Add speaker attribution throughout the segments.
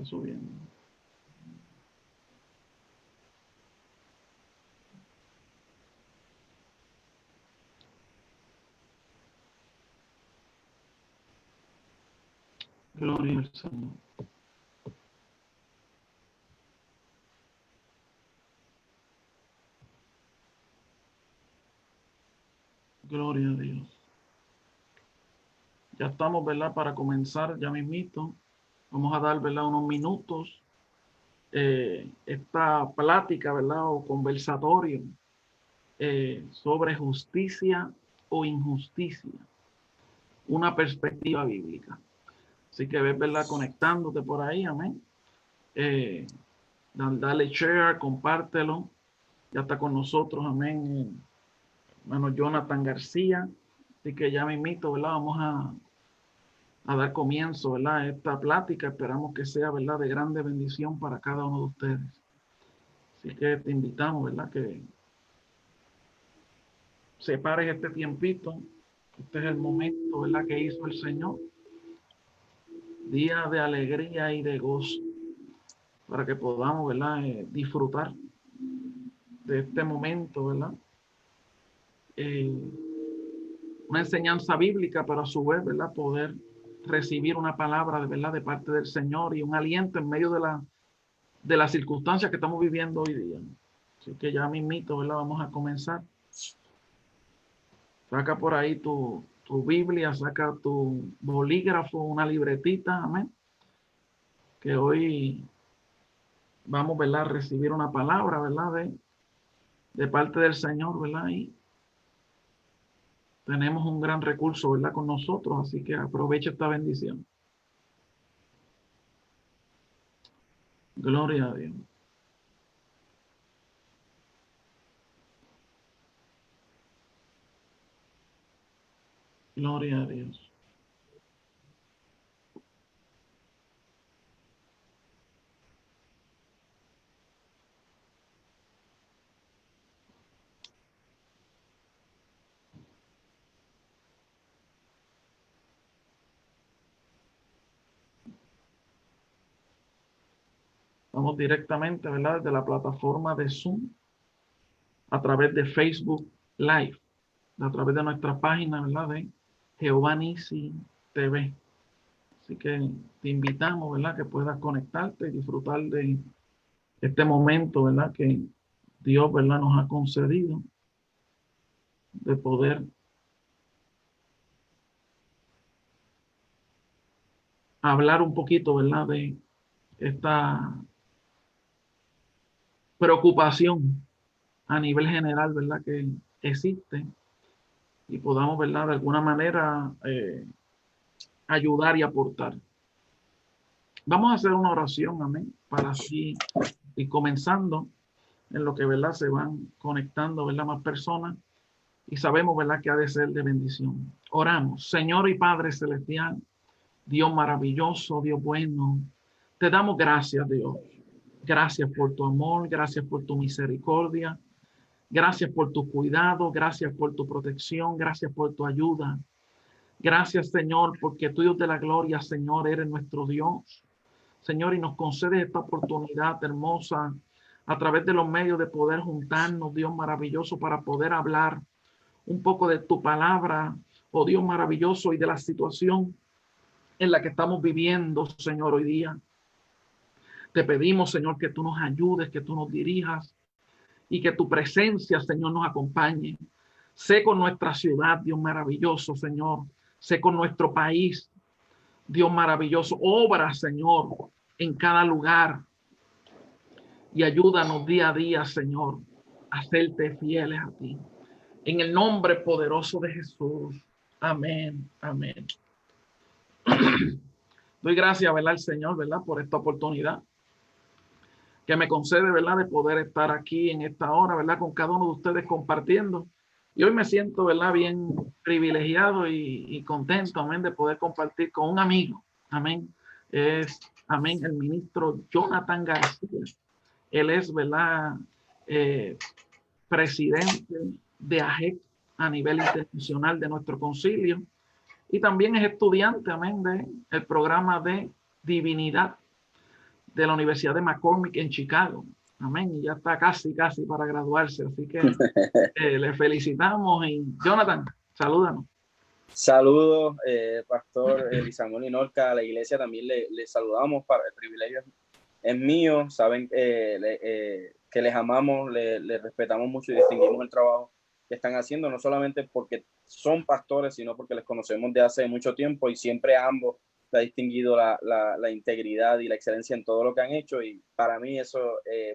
Speaker 1: subiendo. Gloria al Señor. Gloria a Dios. Ya estamos, ¿verdad? Para comenzar, ya mismito. Vamos a dar, ¿verdad? Unos minutos. Esta plática, ¿verdad? O conversatorio sobre justicia o injusticia. Una perspectiva bíblica. Así que ves, ¿verdad? Conectándote por ahí, amén. Dale share, compártelo. Ya está con nosotros, amén. Hermano Jonathan García. Así que ya mismito, ¿verdad? Vamos a dar comienzo, ¿verdad? A esta plática. Esperamos que sea, ¿verdad? De grande bendición para cada uno de ustedes. Así que te invitamos, ¿verdad? Que separes este tiempito. Este es el momento, ¿verdad? Que hizo el Señor. Día de alegría y de gozo. Para que podamos, ¿verdad? Disfrutar de este momento, ¿verdad? Una enseñanza bíblica, pero a su vez, ¿verdad? Poder recibir una palabra de verdad de parte del Señor y un aliento en medio de las circunstancias que estamos viviendo hoy día. Así que ya mismito, ¿verdad? Vamos a comenzar. Saca por ahí tu Biblia, saca tu bolígrafo, una libretita, amén. Que hoy vamos, ¿verdad? A recibir una palabra, ¿verdad? De parte del Señor, ¿verdad? Y tenemos un gran recurso, ¿verdad? Con nosotros, así que aprovecha esta bendición. Gloria a Dios. Gloria a Dios. Vamos directamente, ¿verdad? Desde la plataforma de Zoom, a través de Facebook Live, a través de nuestra página, ¿verdad? De Jehová Nisi TV. Así que te invitamos, ¿verdad? Que puedas conectarte y disfrutar de este momento, ¿verdad? Que Dios, ¿verdad? Nos ha concedido de poder hablar un poquito, ¿verdad? De esta preocupación a nivel general, ¿verdad? Que existe y podamos, ¿verdad? De alguna manera ayudar y aportar. Vamos a hacer una oración, amén, para así ir comenzando en lo que, ¿verdad? Se van conectando, ¿verdad? Más personas y sabemos, ¿verdad? Que ha de ser de bendición. Oramos, Señor y Padre Celestial, Dios maravilloso, Dios bueno, te damos gracias, Dios. Gracias por tu amor, gracias por tu misericordia, gracias por tu cuidado, gracias por tu protección, gracias por tu ayuda. Gracias, Señor, porque tú, Dios de la gloria, Señor, eres nuestro Dios. Señor, y nos concedes esta oportunidad hermosa a través de los medios de poder juntarnos, Dios maravilloso, para poder hablar un poco de tu palabra, oh Dios maravilloso, y de la situación en la que estamos viviendo, Señor, hoy día. Te pedimos, Señor, que tú nos ayudes, que tú nos dirijas y que tu presencia, Señor, nos acompañe. Sé con nuestra ciudad, Dios maravilloso, Señor. Sé con nuestro país, Dios maravilloso. Obra, Señor, en cada lugar y ayúdanos día a día, Señor, a serte fieles a ti. En el nombre poderoso de Jesús. Amén, amén. Doy gracias, ¿verdad? Al Señor, ¿verdad? Por esta oportunidad que me concede, ¿verdad? De poder estar aquí en esta hora, ¿verdad? Con cada uno de ustedes compartiendo. Y hoy me siento, ¿verdad? Bien privilegiado y contento, amén, de poder compartir con un amigo, amén. Es, amén, el ministro Jonathan García. Él es, ¿verdad? Eh, presidente de AGEC a nivel internacional de nuestro concilio. Y también es estudiante, amén, del programa de divinidad de la Universidad de McCormick en Chicago. Amén. Y ya está casi para graduarse. Así que le felicitamos. Y Jonathan, salúdanos.
Speaker 2: Saludos, Pastor Lisamón y Norca, a la iglesia también le saludamos. El privilegio es mío. Saben que les amamos, les respetamos mucho y distinguimos el trabajo que están haciendo, no solamente porque son pastores, sino porque les conocemos de hace mucho tiempo y siempre a ambos se ha distinguido la integridad y la excelencia en todo lo que han hecho, y para mí eso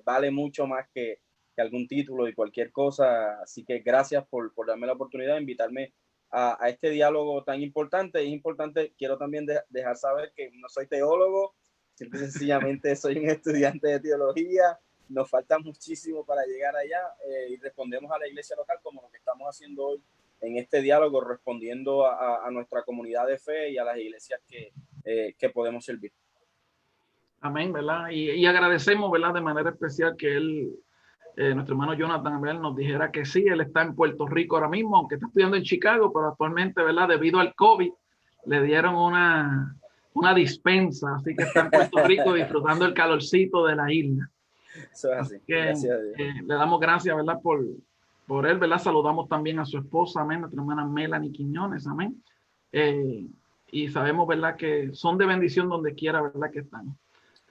Speaker 2: vale mucho más que algún título y cualquier cosa. Así que gracias por darme la oportunidad de invitarme a este diálogo tan importante. Es importante, quiero también dejar saber que no soy teólogo, simple y sencillamente soy un estudiante de teología. Nos falta muchísimo para llegar allá, y respondemos a la iglesia local como lo que estamos haciendo hoy en este diálogo, respondiendo a nuestra comunidad de fe y a las iglesias que podemos servir.
Speaker 1: Amén, ¿verdad? Y agradecemos, ¿verdad? De manera especial que nuestro hermano Jonathan, ¿verdad?, nos dijera que sí, él está en Puerto Rico ahora mismo, aunque está estudiando en Chicago, pero actualmente, ¿verdad?, debido al COVID, le dieron una dispensa, así que está en Puerto Rico disfrutando el calorcito de la isla.
Speaker 2: Eso es así.
Speaker 1: Así que
Speaker 2: Gracias a Dios.
Speaker 1: le damos gracias, ¿verdad?, por él, ¿verdad? Saludamos también a su esposa, amén, nuestra hermana Melanie Quiñones, amén. Y sabemos, ¿verdad?, que son de bendición donde quiera, ¿verdad?, que están.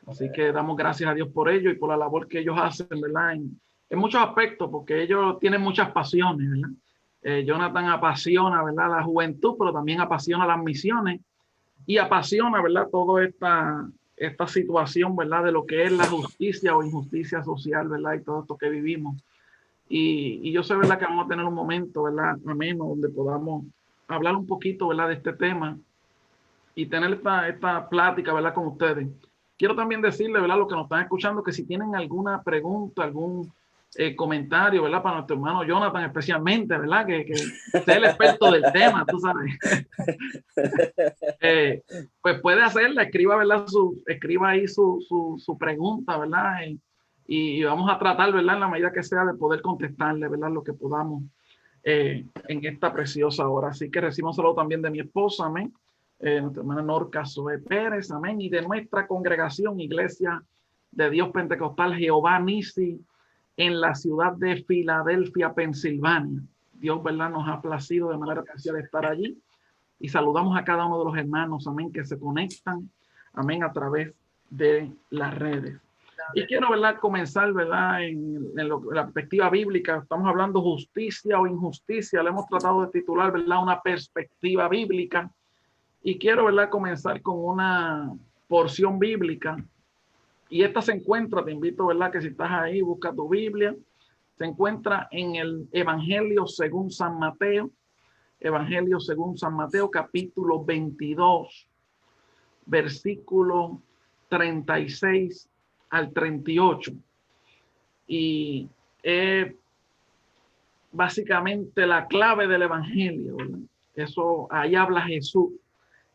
Speaker 1: Así que damos gracias a Dios por ello y por la labor que ellos hacen, ¿verdad? En muchos aspectos, porque ellos tienen muchas pasiones, ¿verdad? Jonathan apasiona, ¿verdad?, la juventud, pero también apasiona las misiones y apasiona, ¿verdad?, toda esta situación, ¿verdad?, de lo que es la justicia o injusticia social, ¿verdad?, y todo esto que vivimos. Y yo sé, ¿verdad?, que vamos a tener un momento, ¿verdad?, ameno, donde podamos hablar un poquito, ¿verdad?, de este tema y tener esta plática, ¿verdad?, con ustedes. Quiero también decirle, ¿verdad?, los que nos están escuchando, que si tienen alguna pregunta, algún comentario, ¿verdad?, para nuestro hermano Jonathan especialmente, ¿verdad?, que es el experto del tema, tú sabes. Pues puede hacerla, escriba, ¿verdad?, escriba ahí su pregunta, ¿verdad? Y vamos a tratar, ¿verdad?, en la medida que sea, de poder contestarle, ¿verdad?, lo que podamos en esta preciosa hora. Así que recibo un saludo también de mi esposa, amén, nuestra hermana Norca Zoe Pérez, amén, y de nuestra congregación, Iglesia de Dios Pentecostal Jehová Nisi, en la ciudad de Filadelfia, Pensilvania. Dios, ¿verdad?, nos ha placido de manera especial estar allí. Y saludamos a cada uno de los hermanos, amén, que se conectan, amén, a través de las redes. Y quiero, ¿verdad?, comenzar, ¿verdad?, en la perspectiva bíblica. Estamos hablando justicia o injusticia. Le hemos tratado de titular, ¿verdad?, una perspectiva bíblica. Y quiero, ¿verdad?, comenzar con una porción bíblica. Y esta se encuentra, te invito, ¿verdad?, que si estás ahí, busca tu Biblia. Se encuentra en el Evangelio según San Mateo. Evangelio según San Mateo, capítulo 22, versículo 36 al 38. Y básicamente la clave del Evangelio, ¿verdad? Eso, ahí habla Jesús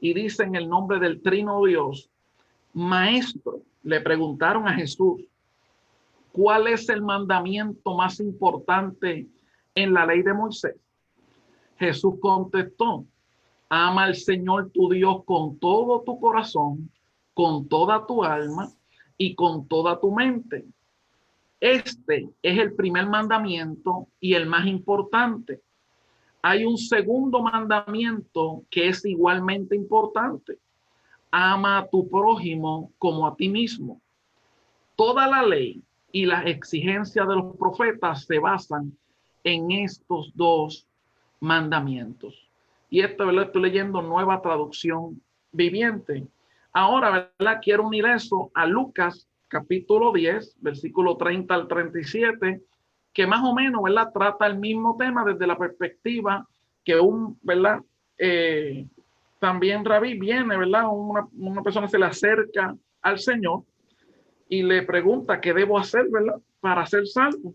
Speaker 1: y dice en el nombre del Trino Dios: Maestro, le preguntaron a Jesús, ¿cuál es el mandamiento más importante en la ley de Moisés? Jesús contestó: ama al Señor tu Dios con todo tu corazón, con toda tu alma y con toda tu mente. Este es el primer mandamiento y el más importante. Hay un segundo mandamiento que es igualmente importante: ama a tu prójimo como a ti mismo. Toda la ley y las exigencias de los profetas se basan en estos dos mandamientos. Y esto, ¿verdad?, estoy leyendo Nueva Traducción Viviente. Ahora, ¿verdad?, quiero unir eso a Lucas capítulo 10, versículo 30 al 37, que más o menos, ¿verdad?, trata el mismo tema desde la perspectiva que ¿verdad?, también Rabí viene, ¿verdad?, una persona se le acerca al Señor y le pregunta qué debo hacer, ¿verdad?, para ser salvo.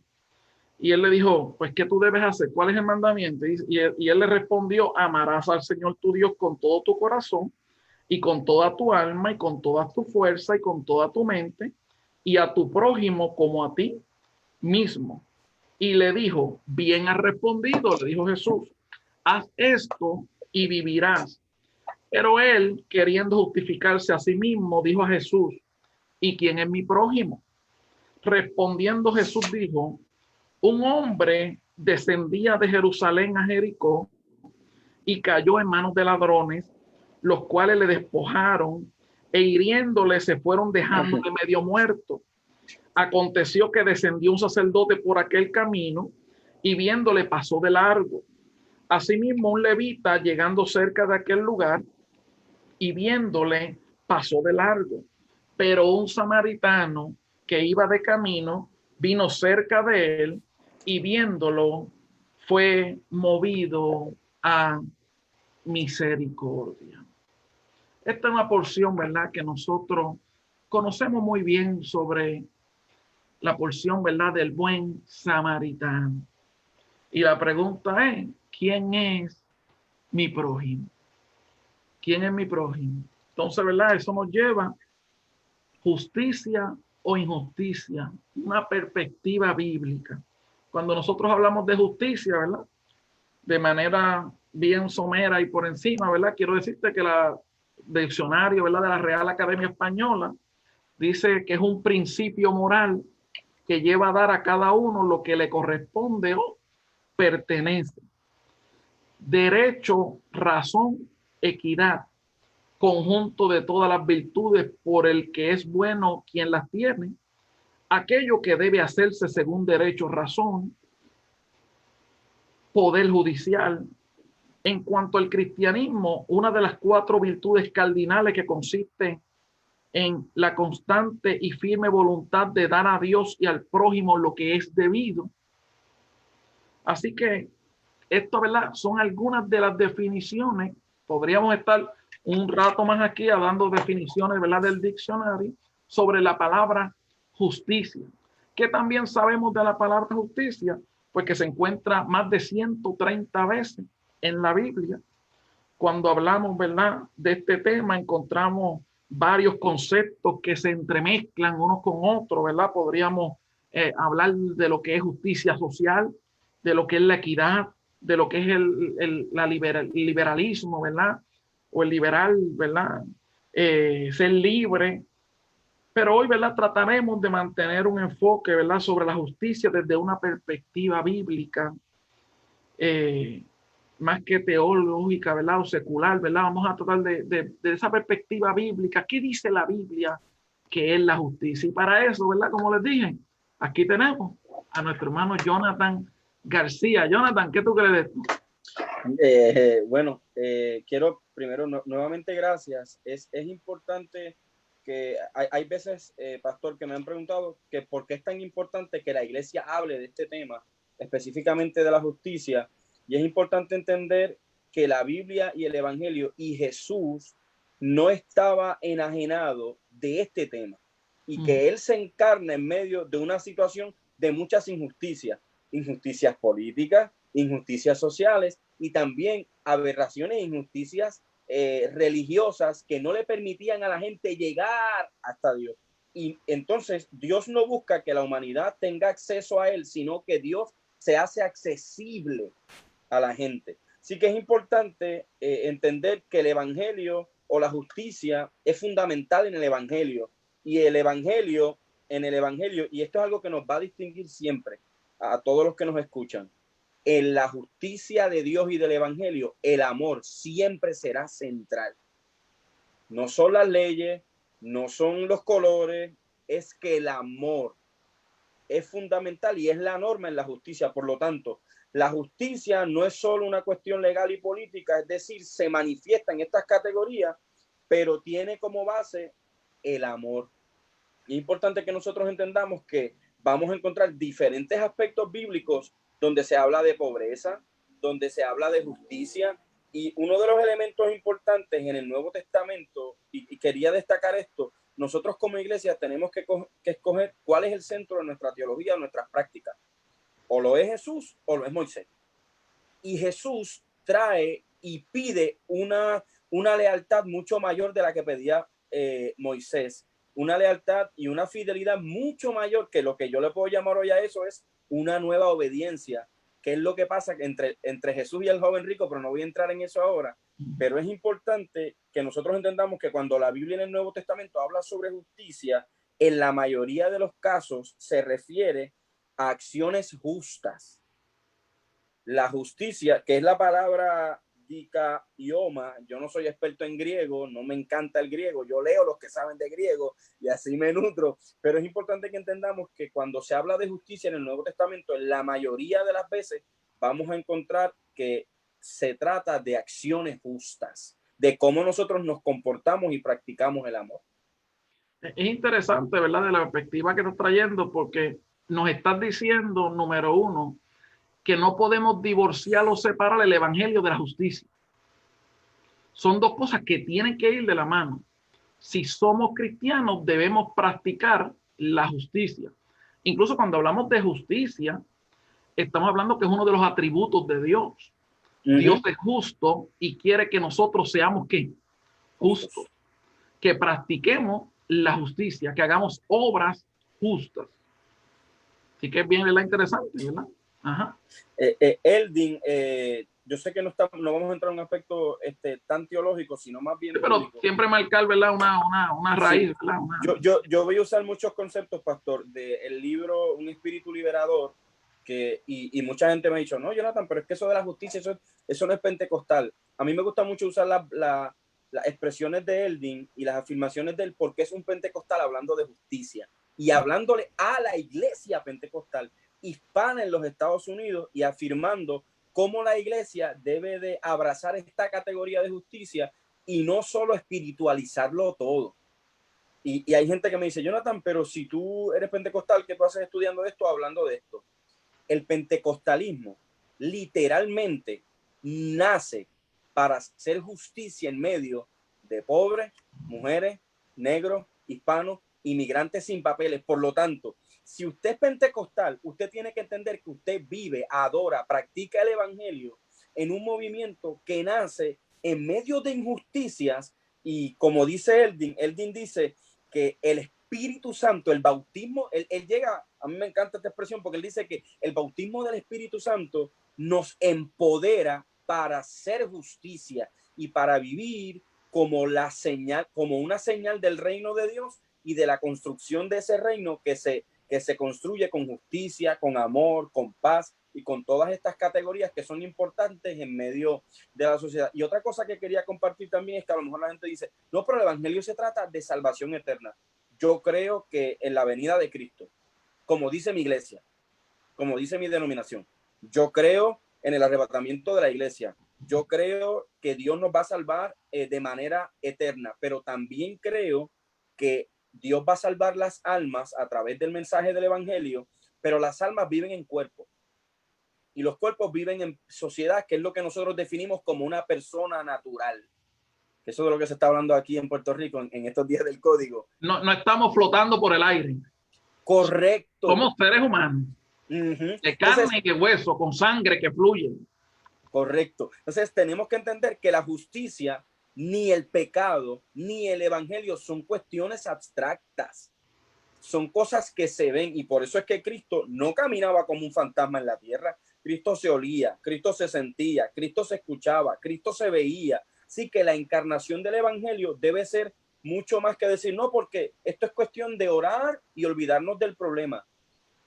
Speaker 1: Y él le dijo, pues, ¿qué tú debes hacer? ¿Cuál es el mandamiento? Y él le respondió: amarás al Señor tu Dios con todo tu corazón y con toda tu alma y con toda tu fuerza y con toda tu mente, y a tu prójimo como a ti mismo. Y le dijo: bien has respondido, le dijo Jesús, haz esto y vivirás. Pero él, queriendo justificarse a sí mismo, dijo a Jesús: ¿Y quién es mi prójimo? Respondiendo Jesús dijo, un hombre descendía de Jerusalén a Jericó y cayó en manos de ladrones, los cuales le despojaron e hiriéndole se fueron dejándole medio muerto. Aconteció que descendió un sacerdote por aquel camino y viéndole pasó de largo. Asimismo, un levita llegando cerca de aquel lugar y viéndole pasó de largo. Pero un samaritano que iba de camino vino cerca de él y viéndolo fue movido a misericordia. Esta es una porción, ¿verdad?, que nosotros conocemos muy bien sobre la porción, ¿verdad?, del buen samaritano. Y la pregunta es, ¿quién es mi prójimo? ¿Quién es mi prójimo? Entonces, ¿verdad? Eso nos lleva justicia o injusticia, una perspectiva bíblica. Cuando nosotros hablamos de justicia, ¿verdad?, de manera bien somera y por encima, ¿verdad? Quiero decirte que la diccionario, ¿verdad?, de la Real Academia Española dice que es un principio moral que lleva a dar a cada uno lo que le corresponde o pertenece. Derecho, razón, equidad, conjunto de todas las virtudes por el que es bueno quien las tiene, aquello que debe hacerse según derecho, razón, poder judicial. En cuanto al cristianismo, una de las 4 virtudes cardinales que consiste en la constante y firme voluntad de dar a Dios y al prójimo lo que es debido. Así que esto, ¿verdad?, son algunas de las definiciones. Podríamos estar un rato más aquí dando definiciones, ¿verdad?, del diccionario sobre la palabra justicia. ¿Qué también sabemos de la palabra justicia? Pues que se encuentra más de 130 veces en la Biblia. Cuando hablamos, ¿verdad?, de este tema, encontramos varios conceptos que se entremezclan unos con otros, ¿verdad? Podríamos hablar de lo que es justicia social, de lo que es la equidad, de lo que es el liberalismo, ¿verdad? O el liberal, ¿verdad? Ser libre. Pero hoy, ¿verdad?, trataremos de mantener un enfoque, ¿verdad?, sobre la justicia desde una perspectiva bíblica, más que teológica, ¿verdad?, o secular, ¿verdad? Vamos a tratar de esa perspectiva bíblica. ¿Qué dice la Biblia que es la justicia? Y para eso, ¿verdad?, como les dije, aquí tenemos a nuestro hermano Jonathan García. Jonathan, ¿qué tú crees de esto?
Speaker 2: Bueno, quiero primero, nuevamente gracias. Es importante que hay veces, pastor, que me han preguntado que por qué es tan importante que la iglesia hable de este tema, específicamente de la justicia. Y es importante entender que la Biblia y el Evangelio y Jesús no estaba enajenado de este tema y que Él se encarna en medio de una situación de muchas injusticias, injusticias políticas, injusticias sociales y también aberraciones e injusticias religiosas que no le permitían a la gente llegar hasta Dios. Y entonces Dios no busca que la humanidad tenga acceso a Él, sino que Dios se hace accesible a la gente. Sí que es importante entender que el Evangelio o la justicia es fundamental en el Evangelio. Y el Evangelio, y esto es algo que nos va a distinguir siempre a todos los que nos escuchan, en la justicia de Dios y del Evangelio, el amor siempre será central. No son las leyes, no son los colores, es que el amor es fundamental y es la norma en la justicia. Por lo tanto, la justicia no es solo una cuestión legal y política, es decir, se manifiesta en estas categorías, pero tiene como base el amor. Es importante que nosotros entendamos que vamos a encontrar diferentes aspectos bíblicos donde se habla de pobreza, donde se habla de justicia, y uno de los elementos importantes en el Nuevo Testamento, y quería destacar esto, nosotros como iglesia tenemos que escoger cuál es el centro de nuestra teología, de nuestras prácticas. O lo es Jesús o lo es Moisés. Y Jesús trae y pide una lealtad mucho mayor de la que pedía Moisés. Una lealtad y una fidelidad mucho mayor que lo que yo le puedo llamar hoy a eso es una nueva obediencia, que es lo que pasa entre Jesús y el joven rico, pero no voy a entrar en eso ahora. Pero es importante que nosotros entendamos que cuando la Biblia en el Nuevo Testamento habla sobre justicia, en la mayoría de los casos se refiere a acciones justas. La justicia, que es la palabra dikaioma, yo no soy experto en griego, no me encanta el griego, yo leo los que saben de griego y así me nutro, pero es importante que entendamos que cuando se habla de justicia en el Nuevo Testamento, en la mayoría de las veces vamos a encontrar que se trata de acciones justas, de cómo nosotros nos comportamos y practicamos el amor.
Speaker 1: Es interesante, ¿verdad? De la perspectiva que estás trayendo, porque nos estás diciendo, número uno, que no podemos divorciar o separar el evangelio de la justicia. Son dos cosas que tienen que ir de la mano. Si somos cristianos, debemos practicar la justicia. Incluso cuando hablamos de justicia, estamos hablando que es uno de los atributos de Dios. Dios es justo y quiere que nosotros seamos ¿qué? Justos. Que practiquemos la justicia, que hagamos obras justas. Así que es bien, ¿verdad? Interesante, ¿verdad? Ajá.
Speaker 2: Eldin, yo sé que no vamos a entrar en un aspecto tan teológico, sino más bien...
Speaker 1: Sí, pero teológico. Siempre marcar, ¿verdad? Una raíz,
Speaker 2: sí. ¿verdad? Yo voy a usar muchos conceptos, pastor, del libro Un Espíritu Liberador, y mucha gente me ha dicho, no, Jonathan, pero es que eso de la justicia, eso no es pentecostal. A mí me gusta mucho usar las expresiones de Eldin y las afirmaciones de él, porque es un pentecostal hablando de justicia y hablándole a la iglesia pentecostal hispana en los Estados Unidos y afirmando cómo la iglesia debe de abrazar esta categoría de justicia y no solo espiritualizarlo todo. Y hay gente que me dice, Jonathan, pero si tú eres pentecostal, ¿qué tú haces estudiando esto, hablando de esto? El pentecostalismo literalmente nace para hacer justicia en medio de pobres, mujeres, negros, hispanos, inmigrantes sin papeles. Por lo tanto, si usted es pentecostal, usted tiene que entender que usted vive, adora, practica el evangelio en un movimiento que nace en medio de injusticias y como dice Eldin dice que el Espíritu Santo, el bautismo, él llega, a mí me encanta esta expresión porque él dice que el bautismo del Espíritu Santo nos empodera para hacer justicia y para vivir como la señal, como una señal del reino de Dios y de la construcción de ese reino que se construye con justicia, con amor, con paz y con todas estas categorías que son importantes en medio de la sociedad. Y otra cosa que quería compartir también es que a lo mejor la gente dice, no, pero el evangelio se trata de salvación eterna. Yo creo que en la venida de Cristo, como dice mi iglesia, como dice mi denominación, yo creo en el arrebatamiento de la iglesia. Yo creo que Dios nos va a salvar de manera eterna, pero también creo que Dios va a salvar las almas a través del mensaje del evangelio, pero las almas viven en cuerpos y los cuerpos viven en sociedad, que es lo que nosotros definimos como una persona natural. Eso es de lo que se está hablando aquí en Puerto Rico en estos días del código.
Speaker 1: No estamos flotando por el aire.
Speaker 2: Correcto.
Speaker 1: Somos seres humanos. De carne y de hueso, con sangre que fluye.
Speaker 2: Correcto. Entonces tenemos que entender que la justicia, ni el pecado, ni el evangelio son cuestiones abstractas. Son cosas que se ven y por eso es que Cristo no caminaba como un fantasma en la tierra. Cristo se olía, Cristo se sentía, Cristo se escuchaba, Cristo se veía. Así que la encarnación del evangelio debe ser mucho más que decir, no, porque esto es cuestión de orar y olvidarnos del problema.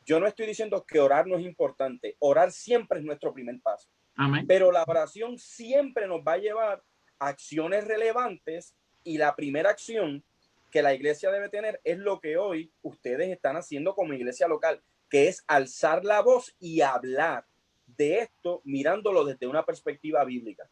Speaker 2: Yo no estoy diciendo que orar no es importante. Orar siempre es nuestro primer paso.
Speaker 1: Amén.
Speaker 2: Pero la oración siempre nos va a llevar a acciones relevantes y la primera acción que la iglesia debe tener es lo que hoy ustedes están haciendo como iglesia local, que es alzar la voz y hablar de esto mirándolo desde una perspectiva bíblica.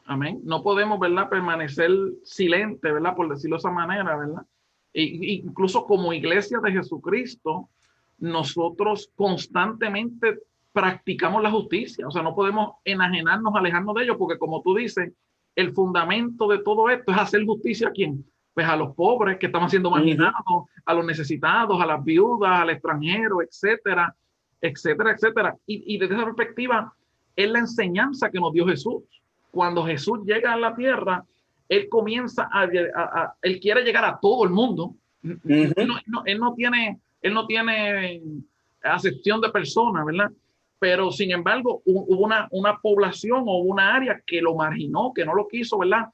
Speaker 1: Amén. No podemos, ¿verdad?, permanecer silente, ¿verdad?, por decirlo de esa manera, ¿verdad? Incluso como iglesia de Jesucristo, nosotros constantemente practicamos la justicia. O sea, no podemos enajenarnos, alejarnos de ello, porque como tú dices, el fundamento de todo esto es hacer justicia a quién? Pues a los pobres que están siendo marginados, a los necesitados, a las viudas, al extranjero, etcétera, etcétera, etcétera. Y desde esa perspectiva, es la enseñanza que nos dio Jesús. Cuando Jesús llega a la tierra, él comienza él quiere llegar a todo el mundo. Él no tiene acepción de personas, ¿verdad? Pero sin embargo, hubo una población o una área que lo marginó, que no lo quiso, ¿verdad?,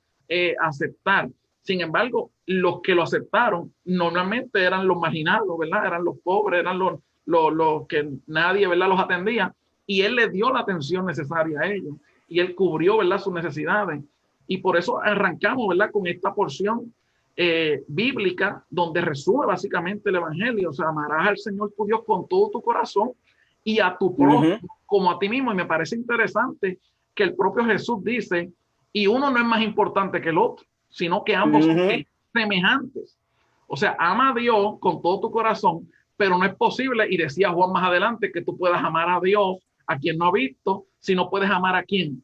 Speaker 1: aceptar. Sin embargo, los que lo aceptaron normalmente eran los marginados, ¿verdad? Eran los pobres, eran los que nadie, ¿verdad?, los atendía. Y él les dio la atención necesaria a ellos. Y él cubrió, ¿verdad?, sus necesidades. Y por eso arrancamos, ¿verdad?, con esta porción bíblica donde resume básicamente el evangelio. O sea, amarás al Señor tu Dios con todo tu corazón y a tu prójimo como a ti mismo. Y me parece interesante que el propio Jesús dice, y uno no es más importante que el otro, sino que ambos son semejantes. O sea, ama a Dios con todo tu corazón, pero no es posible, y decía Juan más adelante, que tú puedas amar a Dios, a quien no ha visto, si no puedes amar a quién,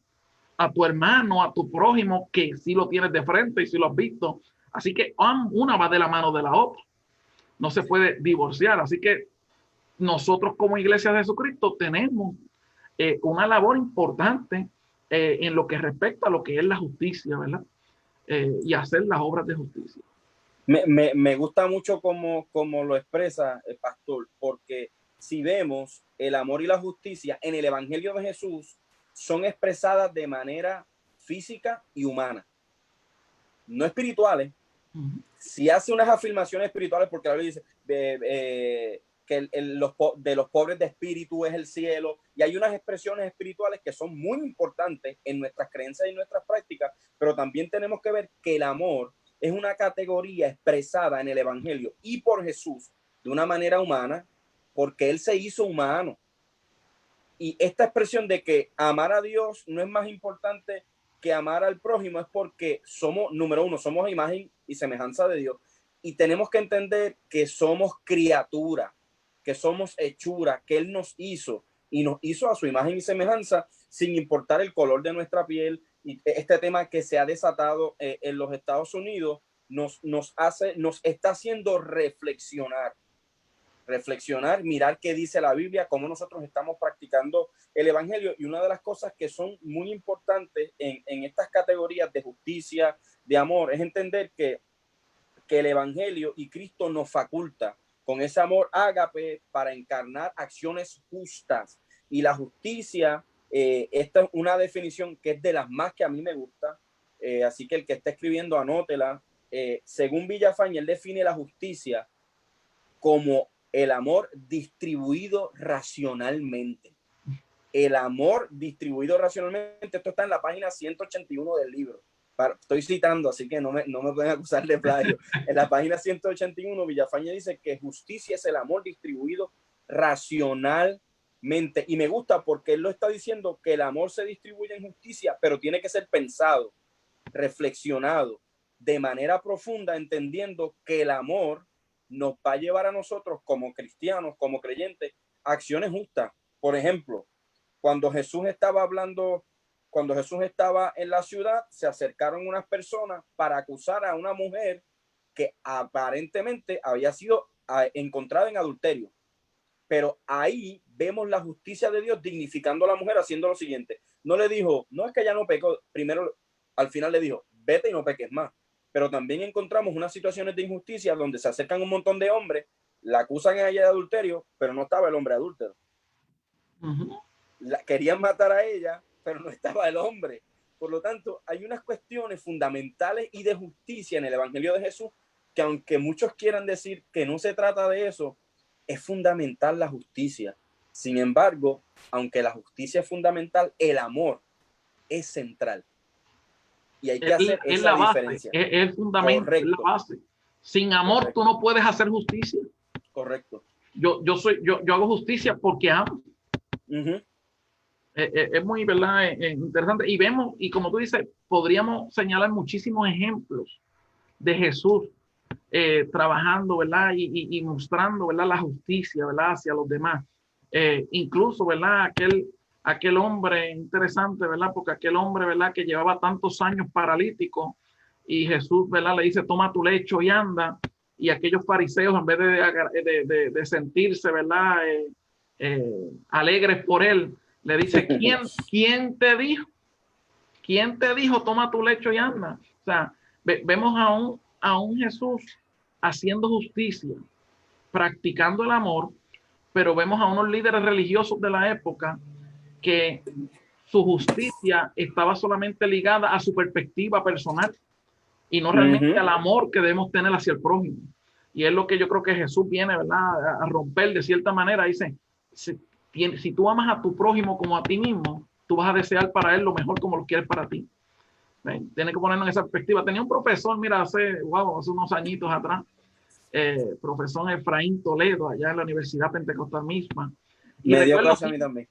Speaker 1: a tu hermano, a tu prójimo, que sí lo tienes de frente y sí lo has visto. Así que una va de la mano de la otra. No se puede divorciar. Así que nosotros como Iglesia de Jesucristo tenemos una labor importante en lo que respecta a lo que es la justicia, ¿verdad? Y hacer las obras de justicia.
Speaker 2: Me gusta mucho como lo expresa el pastor, porque si vemos el amor y la justicia en el Evangelio de Jesús, son expresadas de manera física y humana, no espirituales. Si hace unas afirmaciones espirituales, porque la Biblia dice que de los pobres de espíritu es el cielo, y hay unas expresiones espirituales que son muy importantes en nuestras creencias y nuestras prácticas, pero también tenemos que ver que el amor es una categoría expresada en el Evangelio y por Jesús de una manera humana, porque Él se hizo humano. Y esta expresión de que amar a Dios no es más importante que amar al prójimo es porque somos, número uno, somos imagen y semejanza de Dios, y tenemos que entender que somos criaturas, que somos hechura, que Él nos hizo y nos hizo a su imagen y semejanza sin importar el color de nuestra piel. Y este tema que se ha desatado en los Estados Unidos nos está haciendo reflexionar, mirar qué dice la Biblia, cómo nosotros estamos practicando el Evangelio. Y una de las cosas que son muy importantes en estas categorías de justicia, de amor, es entender que el Evangelio y Cristo nos faculta con ese amor ágape para encarnar acciones justas. Y la justicia, esta es una definición que es de las más que a mí me gusta, así que el que está escribiendo, anótela. Según Villafañe, él define la justicia como el amor distribuido racionalmente. El amor distribuido racionalmente. Esto está en la página 181 del libro. Estoy citando, así que no me pueden acusar de plagio. En la página 181, Villafañe dice que justicia es el amor distribuido racionalmente. Y me gusta porque él lo está diciendo, que el amor se distribuye en justicia, pero tiene que ser pensado, reflexionado de manera profunda, entendiendo que el amor nos va a llevar a nosotros como cristianos, como creyentes, a acciones justas. Por ejemplo, cuando Jesús estaba en la ciudad, se acercaron unas personas para acusar a una mujer que aparentemente había sido encontrada en adulterio. Pero ahí vemos la justicia de Dios dignificando a la mujer, haciendo lo siguiente. No le dijo, no es que ella no pecó, primero, al final le dijo, vete y no peques más. Pero también encontramos unas situaciones de injusticia donde se acercan un montón de hombres, la acusan a ella de adulterio, pero no estaba el hombre adúltero. Querían matar a ella, pero no estaba el hombre. Por lo tanto, hay unas cuestiones fundamentales y de justicia en el Evangelio de Jesús que, aunque muchos quieran decir que no se trata de eso, es fundamental la justicia. Sin embargo, aunque la justicia es fundamental, el amor es central. Y hay que hacer esa diferencia.
Speaker 1: Es el fundamento, es la base. Sin amor, tú no puedes hacer justicia.
Speaker 2: Correcto.
Speaker 1: Yo hago justicia porque amo. Es muy, ¿verdad? Interesante. Y vemos, y como tú dices, podríamos señalar muchísimos ejemplos de Jesús trabajando, ¿verdad? Y mostrando, ¿verdad?, la justicia, ¿verdad?, hacia los demás. Incluso, ¿verdad?, aquel hombre interesante, ¿verdad?, porque aquel hombre, ¿verdad?, que llevaba tantos años paralítico, y Jesús, ¿verdad?, le dice, toma tu lecho y anda. Y aquellos fariseos, en vez de sentirse, ¿verdad?, alegres por él, le dice, ¿quién te dijo? ¿Quién te dijo, toma tu lecho y anda? O sea, vemos a un Jesús haciendo justicia, practicando el amor, pero vemos a unos líderes religiosos de la época que su justicia estaba solamente ligada a su perspectiva personal. y no realmente al amor que debemos tener hacia el prójimo. Y es lo que yo creo que Jesús viene, ¿verdad?, a romper de cierta manera. Dice, si tú amas a tu prójimo como a ti mismo, tú vas a desear para él lo mejor como lo quieres para ti. Tienes que ponerlo en esa perspectiva. Tenía un profesor, mira, hace unos añitos atrás, profesor Efraín Toledo, allá en la Universidad Pentecostal misma. Y
Speaker 2: me dio
Speaker 1: recuerdo,
Speaker 2: clase a mí también.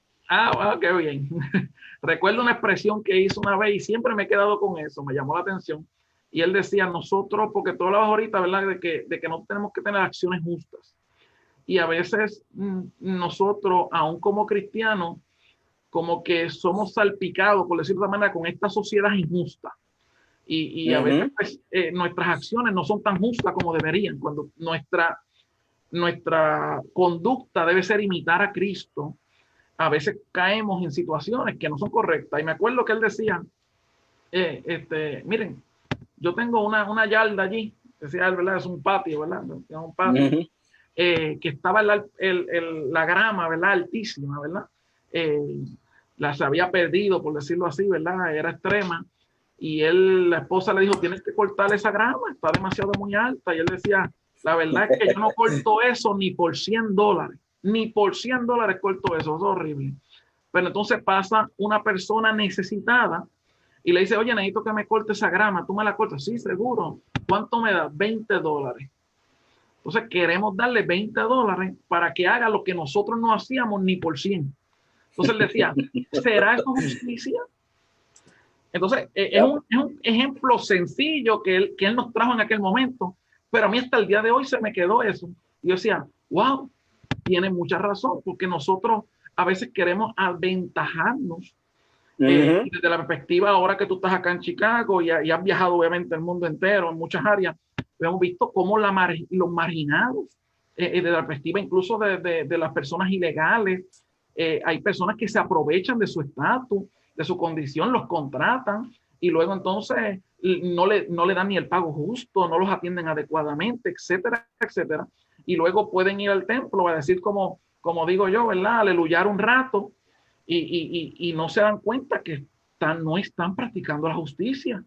Speaker 1: Qué bien. Recuerdo una expresión que hizo una vez y siempre me he quedado con eso, me llamó la atención. Y él decía, nosotros, porque tú hablabas ahorita, ¿verdad?, de que no tenemos que tener acciones justas. Y a veces nosotros, aún como cristianos, como que somos salpicados, por decirlo de manera, con esta sociedad injusta. Y a veces pues, nuestras acciones no son tan justas como deberían, cuando nuestra conducta debe ser imitar a Cristo. A veces caemos en situaciones que no son correctas. Y me acuerdo que él decía, miren, yo tengo una yarda allí, decía él, ¿verdad? Es un patio, ¿verdad? Es un patio. Que estaba la grama, ¿verdad?, altísima, ¿verdad? Se había perdido, por decirlo así, ¿verdad? Era extrema. Y la esposa le dijo, tienes que cortar esa grama, está demasiado muy alta. Y él decía, la verdad es que yo no corto eso ni por $100, ni por $100 corto eso, es horrible. Pero entonces pasa una persona necesitada y le dice, oye, necesito que me corte esa grama, tú me la cortas. Sí, seguro. ¿Cuánto me da? $20. Entonces queremos darle $20 para que haga lo que nosotros no hacíamos ni por 100. Entonces él decía, ¿será eso justicia? Entonces es un ejemplo sencillo que él nos trajo en aquel momento, pero a mí hasta el día de hoy se me quedó eso. Y yo decía, wow, tiene mucha razón, porque nosotros a veces queremos aventajarnos. Y desde la perspectiva, ahora que tú estás acá en Chicago y has viajado obviamente el mundo entero, en muchas áreas, hemos visto cómo los marginados, desde la perspectiva incluso de las personas ilegales, hay personas que se aprovechan de su estatus, de su condición, los contratan y luego entonces no le dan ni el pago justo, no los atienden adecuadamente, etcétera, etcétera. Y luego pueden ir al templo a decir como digo yo, ¿verdad?, aleluyar un rato y no se dan cuenta que no están practicando la justicia.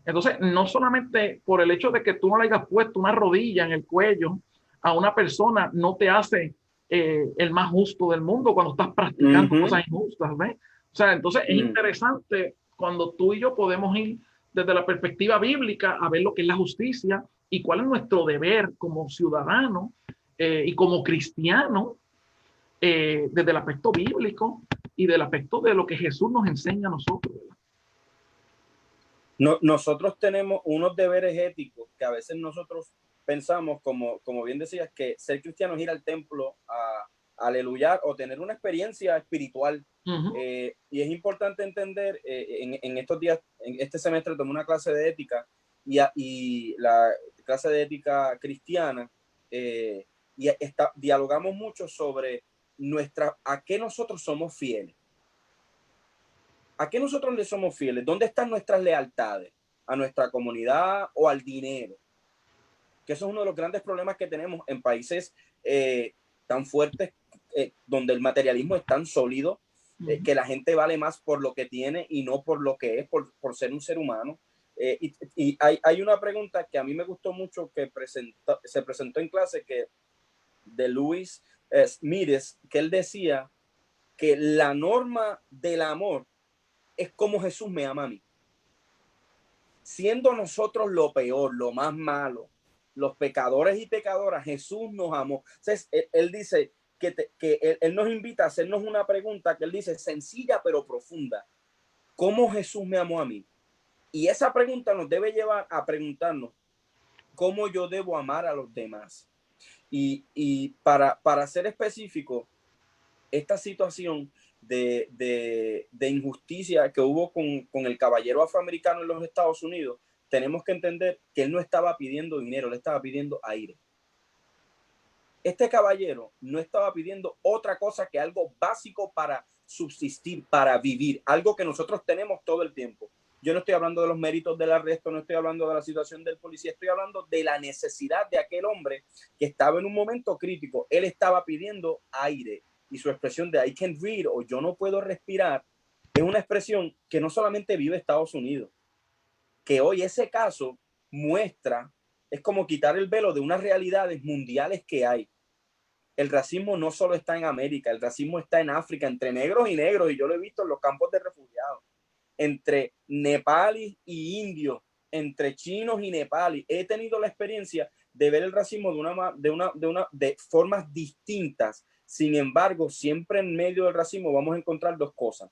Speaker 1: Entonces, no solamente por el hecho de que tú no le hayas puesto una rodilla en el cuello a una persona, no te hace el más justo del mundo cuando estás practicando cosas injustas, ¿ves? O sea, entonces es interesante cuando tú y yo podemos ir desde la perspectiva bíblica a ver lo que es la justicia y cuál es nuestro deber como ciudadano y como cristiano desde el aspecto bíblico y del aspecto de lo que Jesús nos enseña a nosotros.
Speaker 2: Nosotros tenemos unos deberes éticos que a veces nosotros pensamos, como bien decías, que ser cristiano es ir al templo a aleluyar o tener una experiencia espiritual. Y es importante entender, en estos días, en este semestre tomé una clase de ética y la clase de ética cristiana, y dialogamos mucho sobre a qué nosotros somos fieles. ¿A qué nosotros le somos fieles? ¿Dónde están nuestras lealtades? ¿A nuestra comunidad o al dinero? Que eso es uno de los grandes problemas que tenemos en países tan fuertes, donde el materialismo es tan sólido, que la gente vale más por lo que tiene y no por lo que es, por ser un ser humano. Y hay una pregunta que a mí me gustó mucho que se presentó en clase, de Luis Smithers, que él decía que la norma del amor es como Jesús me ama a mí. Siendo nosotros lo peor, lo más malo, los pecadores y pecadoras, Jesús nos amó. Entonces, él dice que él nos invita a hacernos una pregunta que él dice sencilla pero profunda. ¿Cómo Jesús me amó a mí? Y esa pregunta nos debe llevar a preguntarnos cómo yo debo amar a los demás. Y para ser específico, esta situación de injusticia que hubo con el caballero afroamericano en los Estados Unidos, tenemos que entender que él no estaba pidiendo dinero, él estaba pidiendo aire. Este caballero no estaba pidiendo otra cosa que algo básico para subsistir, para vivir, algo que nosotros tenemos todo el tiempo. Yo no estoy hablando de los méritos del arresto, no estoy hablando de la situación del policía, estoy hablando de la necesidad de aquel hombre que estaba en un momento crítico. Él estaba pidiendo aire, y su expresión de I can't breathe o yo no puedo respirar es una expresión que no solamente vive Estados Unidos, que hoy ese caso muestra, es como quitar el velo de unas realidades mundiales que hay. El racismo no solo está en América, el racismo está en África, entre negros y negros, y yo lo he visto en los campos de refugiados, entre nepalis y indios, entre chinos y nepalis. He tenido la experiencia de ver el racismo de formas distintas. Sin embargo, siempre en medio del racismo vamos a encontrar dos cosas: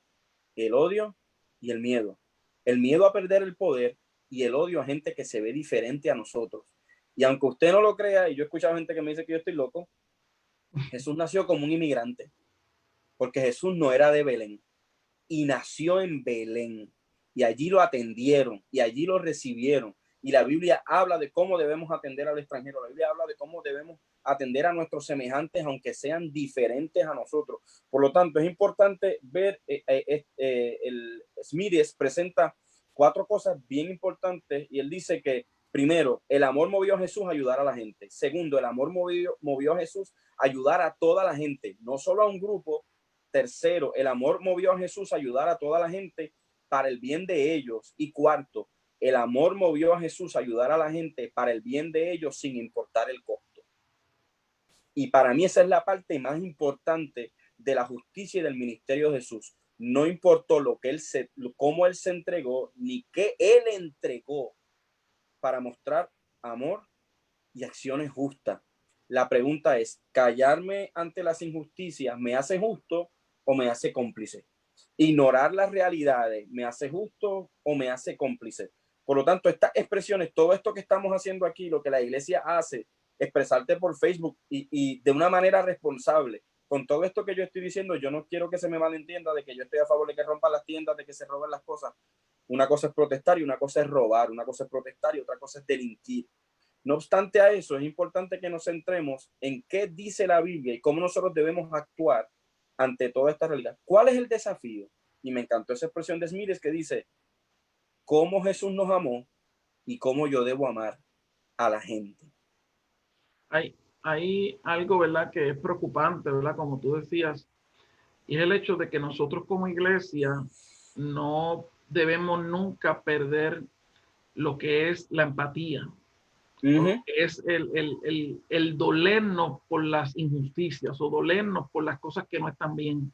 Speaker 2: el odio y el miedo. El miedo a perder el poder y el odio a gente que se ve diferente a nosotros. Y aunque usted no lo crea, y yo he escuchado gente que me dice que yo estoy loco, Jesús nació como un inmigrante, porque Jesús no era de Belén, y nació en Belén, y allí lo atendieron, y allí lo recibieron. Y la Biblia habla de cómo debemos atender al extranjero, la Biblia habla de cómo debemos atender a nuestros semejantes, aunque sean diferentes a nosotros. Por lo tanto, es importante ver, el Smithers presenta 4 cosas bien importantes, y él dice que, primero, el amor movió a Jesús a ayudar a la gente. Segundo, el amor movió a Jesús a ayudar a toda la gente, no solo a un grupo. Tercero, el amor movió a Jesús a ayudar a toda la gente para el bien de ellos. Y cuarto, el amor movió a Jesús a ayudar a la gente para el bien de ellos sin importar el costo. Y para mí esa es la parte más importante de la justicia y del ministerio de Jesús. No importó cómo él se entregó, ni qué él entregó para mostrar amor y acciones justas. La pregunta es, ¿callarme ante las injusticias me hace justo o me hace cómplice? Ignorar las realidades me hace justo o me hace cómplice. Por lo tanto, estas expresiones, todo esto que estamos haciendo aquí, lo que la iglesia hace, expresarte por Facebook y de una manera responsable, con todo esto que yo estoy diciendo, yo no quiero que se me malentienda de que yo estoy a favor de que rompan las tiendas, de que se roben las cosas. Una cosa es protestar y una cosa es robar, una cosa es protestar y otra cosa es delinquir. No obstante a eso, es importante que nos centremos en qué dice la Biblia y cómo nosotros debemos actuar ante toda esta realidad. ¿Cuál es el desafío? Y me encantó esa expresión de Smithers que dice, cómo Jesús nos amó y cómo yo debo amar a la gente.
Speaker 1: Hay algo, ¿verdad?, que es preocupante, ¿verdad?, como tú decías, y es el hecho de que nosotros como iglesia no debemos nunca perder lo que es la empatía. Es el dolernos por las injusticias o dolernos por las cosas que no están bien.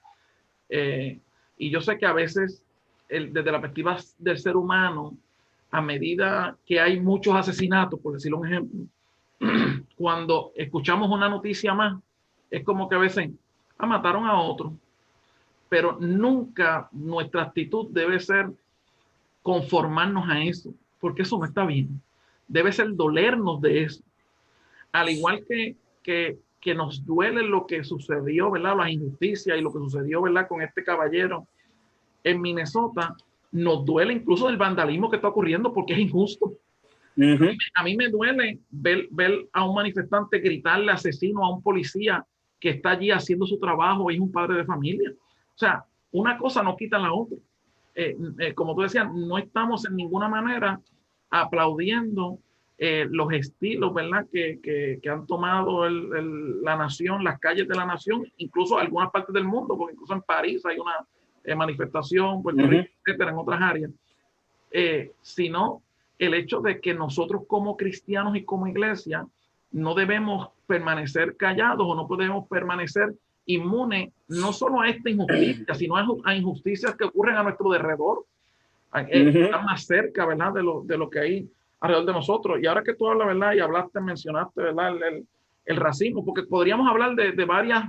Speaker 1: Y yo sé que a veces, desde la perspectiva del ser humano, a medida que hay muchos asesinatos, por decirlo un ejemplo, cuando escuchamos una noticia más, es como que a veces mataron a otro, pero nunca nuestra actitud debe ser conformarnos a eso, porque eso no está bien. Debe ser dolernos de eso. Al igual que nos duele lo que sucedió, ¿verdad? La injusticia y lo que sucedió, ¿verdad?, con este caballero en Minnesota, nos duele incluso el vandalismo que está ocurriendo porque es injusto. A mí me duele ver a un manifestante gritarle asesino a un policía que está allí haciendo su trabajo y es un padre de familia. O sea, una cosa no quita la otra. Como tú decías, no estamos en ninguna manera aplaudiendo los estilos, ¿verdad?, que han tomado la nación, las calles de la nación, incluso algunas partes del mundo, porque incluso en París hay una manifestación, Puerto Rico, etcétera, en otras áreas, sino el hecho de que nosotros como cristianos y como iglesia no debemos permanecer callados o no podemos permanecer inmunes no solo a esta injusticia, sino a injusticias que ocurren a nuestro alrededor, están más cerca, ¿verdad?, de lo que hay alrededor de nosotros. Y ahora que tú hablas, ¿verdad?, y hablaste, mencionaste, ¿verdad?, el racismo, porque podríamos hablar de varias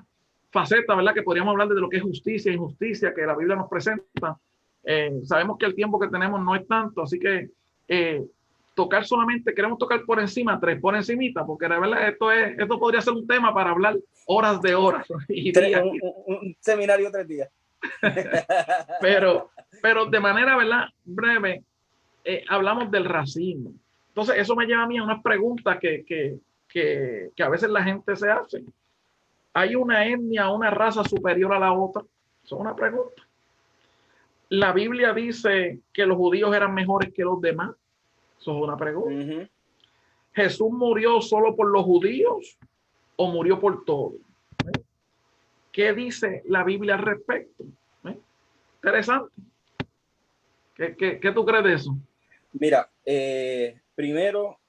Speaker 1: facetas, ¿verdad?, que podríamos hablar de lo que es justicia e injusticia que la Biblia nos presenta. Sabemos que el tiempo que tenemos no es tanto, así que queremos tocar por encima, por encimita, porque de verdad esto podría ser un tema para hablar horas de horas. Y
Speaker 2: un seminario 3 días.
Speaker 1: pero de manera, ¿verdad?, breve, hablamos del racismo. Entonces, eso me lleva a mí a unas preguntas que a veces la gente se hace. ¿Hay una etnia, una raza superior a la otra? Eso es una pregunta. La Biblia dice que los judíos eran mejores que los demás. Eso es una pregunta. ¿Jesús murió solo por los judíos o murió por todos? ¿Qué dice la Biblia al respecto? Interesante. ¿Qué tú crees de eso?
Speaker 2: Mira, primero,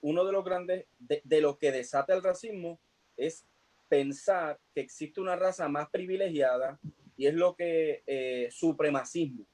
Speaker 2: uno de los grandes, de lo que desata el racismo es pensar que existe una raza más privilegiada, y es lo que supremacismo.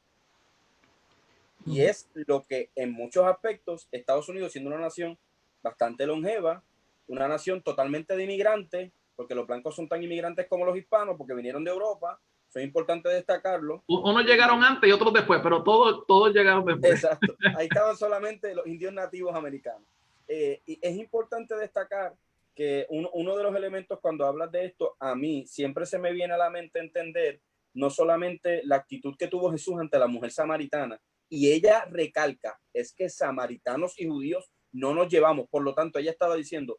Speaker 2: Y es lo que en muchos aspectos Estados Unidos, siendo una nación bastante longeva, una nación totalmente de inmigrantes, porque los blancos son tan inmigrantes como los hispanos, porque vinieron de Europa, eso es importante destacarlo.
Speaker 1: Unos llegaron antes y otros después, pero todos llegaron después.
Speaker 2: Exacto, ahí estaban solamente los indios nativos americanos. Y es importante destacar que uno de los elementos cuando hablas de esto, a mí siempre se me viene a la mente entender no solamente la actitud que tuvo Jesús ante la mujer samaritana, y ella recalca, es que samaritanos y judíos no nos llevamos, por lo tanto ella estaba diciendo,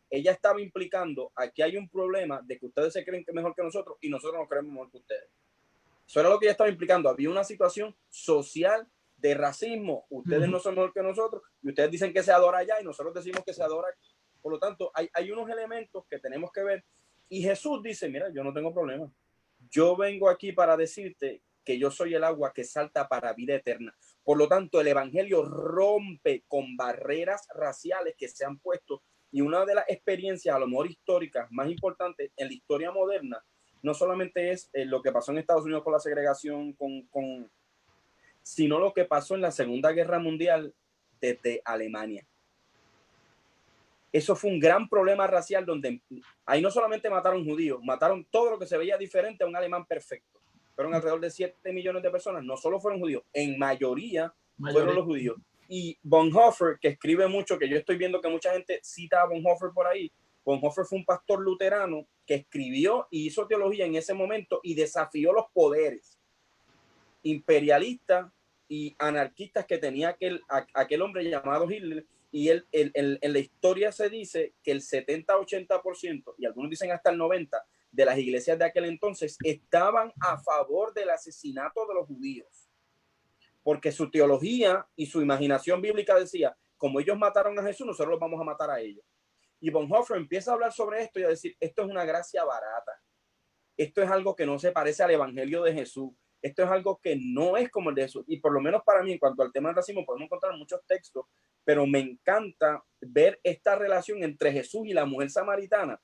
Speaker 2: ella estaba implicando, aquí hay un problema de que ustedes se creen que es mejor que nosotros y nosotros nos creemos mejor que ustedes. Eso era lo que ella estaba implicando, había una situación social de racismo, ustedes no son mejor que nosotros y ustedes dicen que se adora allá y nosotros decimos que se adora aquí. Por lo tanto, hay unos elementos que tenemos que ver, y Jesús dice, mira, yo no tengo problema, yo vengo aquí para decirte que yo soy el agua que salta para vida eterna. Por lo tanto, el evangelio rompe con barreras raciales que se han puesto, y una de las experiencias a lo mejor históricas más importantes en la historia moderna no solamente es lo que pasó en Estados Unidos con la segregación, sino lo que pasó en la Segunda Guerra Mundial desde Alemania. Eso fue un gran problema racial donde ahí no solamente mataron judíos, mataron todo lo que se veía diferente a un alemán perfecto. Fueron alrededor de 7 millones de personas, no solo fueron judíos, en mayoría fueron los judíos. Y Bonhoeffer, que escribe mucho, que yo estoy viendo que mucha gente cita a Bonhoeffer por ahí, Bonhoeffer fue un pastor luterano que escribió y hizo teología en ese momento y desafió los poderes imperialistas y anarquistas que tenía aquel hombre llamado Hitler. Y en la historia se dice que el 70-80%, y algunos dicen hasta el 90%, de las iglesias de aquel entonces estaban a favor del asesinato de los judíos, porque su teología y su imaginación bíblica decía, como ellos mataron a Jesús, nosotros los vamos a matar a ellos. Y Bonhoeffer empieza a hablar sobre esto y a decir, esto es una gracia barata, esto es algo que no se parece al evangelio de Jesús, esto es algo que no es como el de Jesús. Y por lo menos para mí, en cuanto al tema del racismo, podemos encontrar muchos textos, pero me encanta ver esta relación entre Jesús y la mujer samaritana.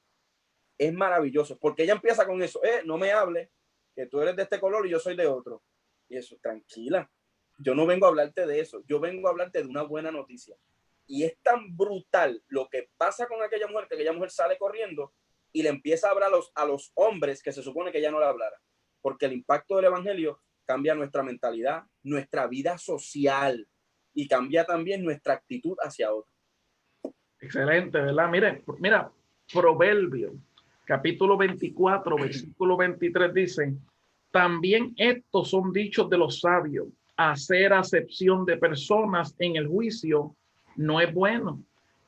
Speaker 2: Es maravilloso, porque ella empieza con eso, no me hables, que tú eres de este color y yo soy de otro. Y eso, tranquila, yo no vengo a hablarte de eso, yo vengo a hablarte de una buena noticia. Y es tan brutal lo que pasa con aquella mujer, que aquella mujer sale corriendo y le empieza a hablar a los hombres que se supone que ya no le hablara, porque el impacto del evangelio cambia nuestra mentalidad, nuestra vida social, y cambia también nuestra actitud hacia otros.
Speaker 1: Excelente, ¿verdad? Mira, Proverbio, capítulo 24, versículo 23 dice, también estos son dichos de los sabios, hacer acepción de personas en el juicio no es bueno.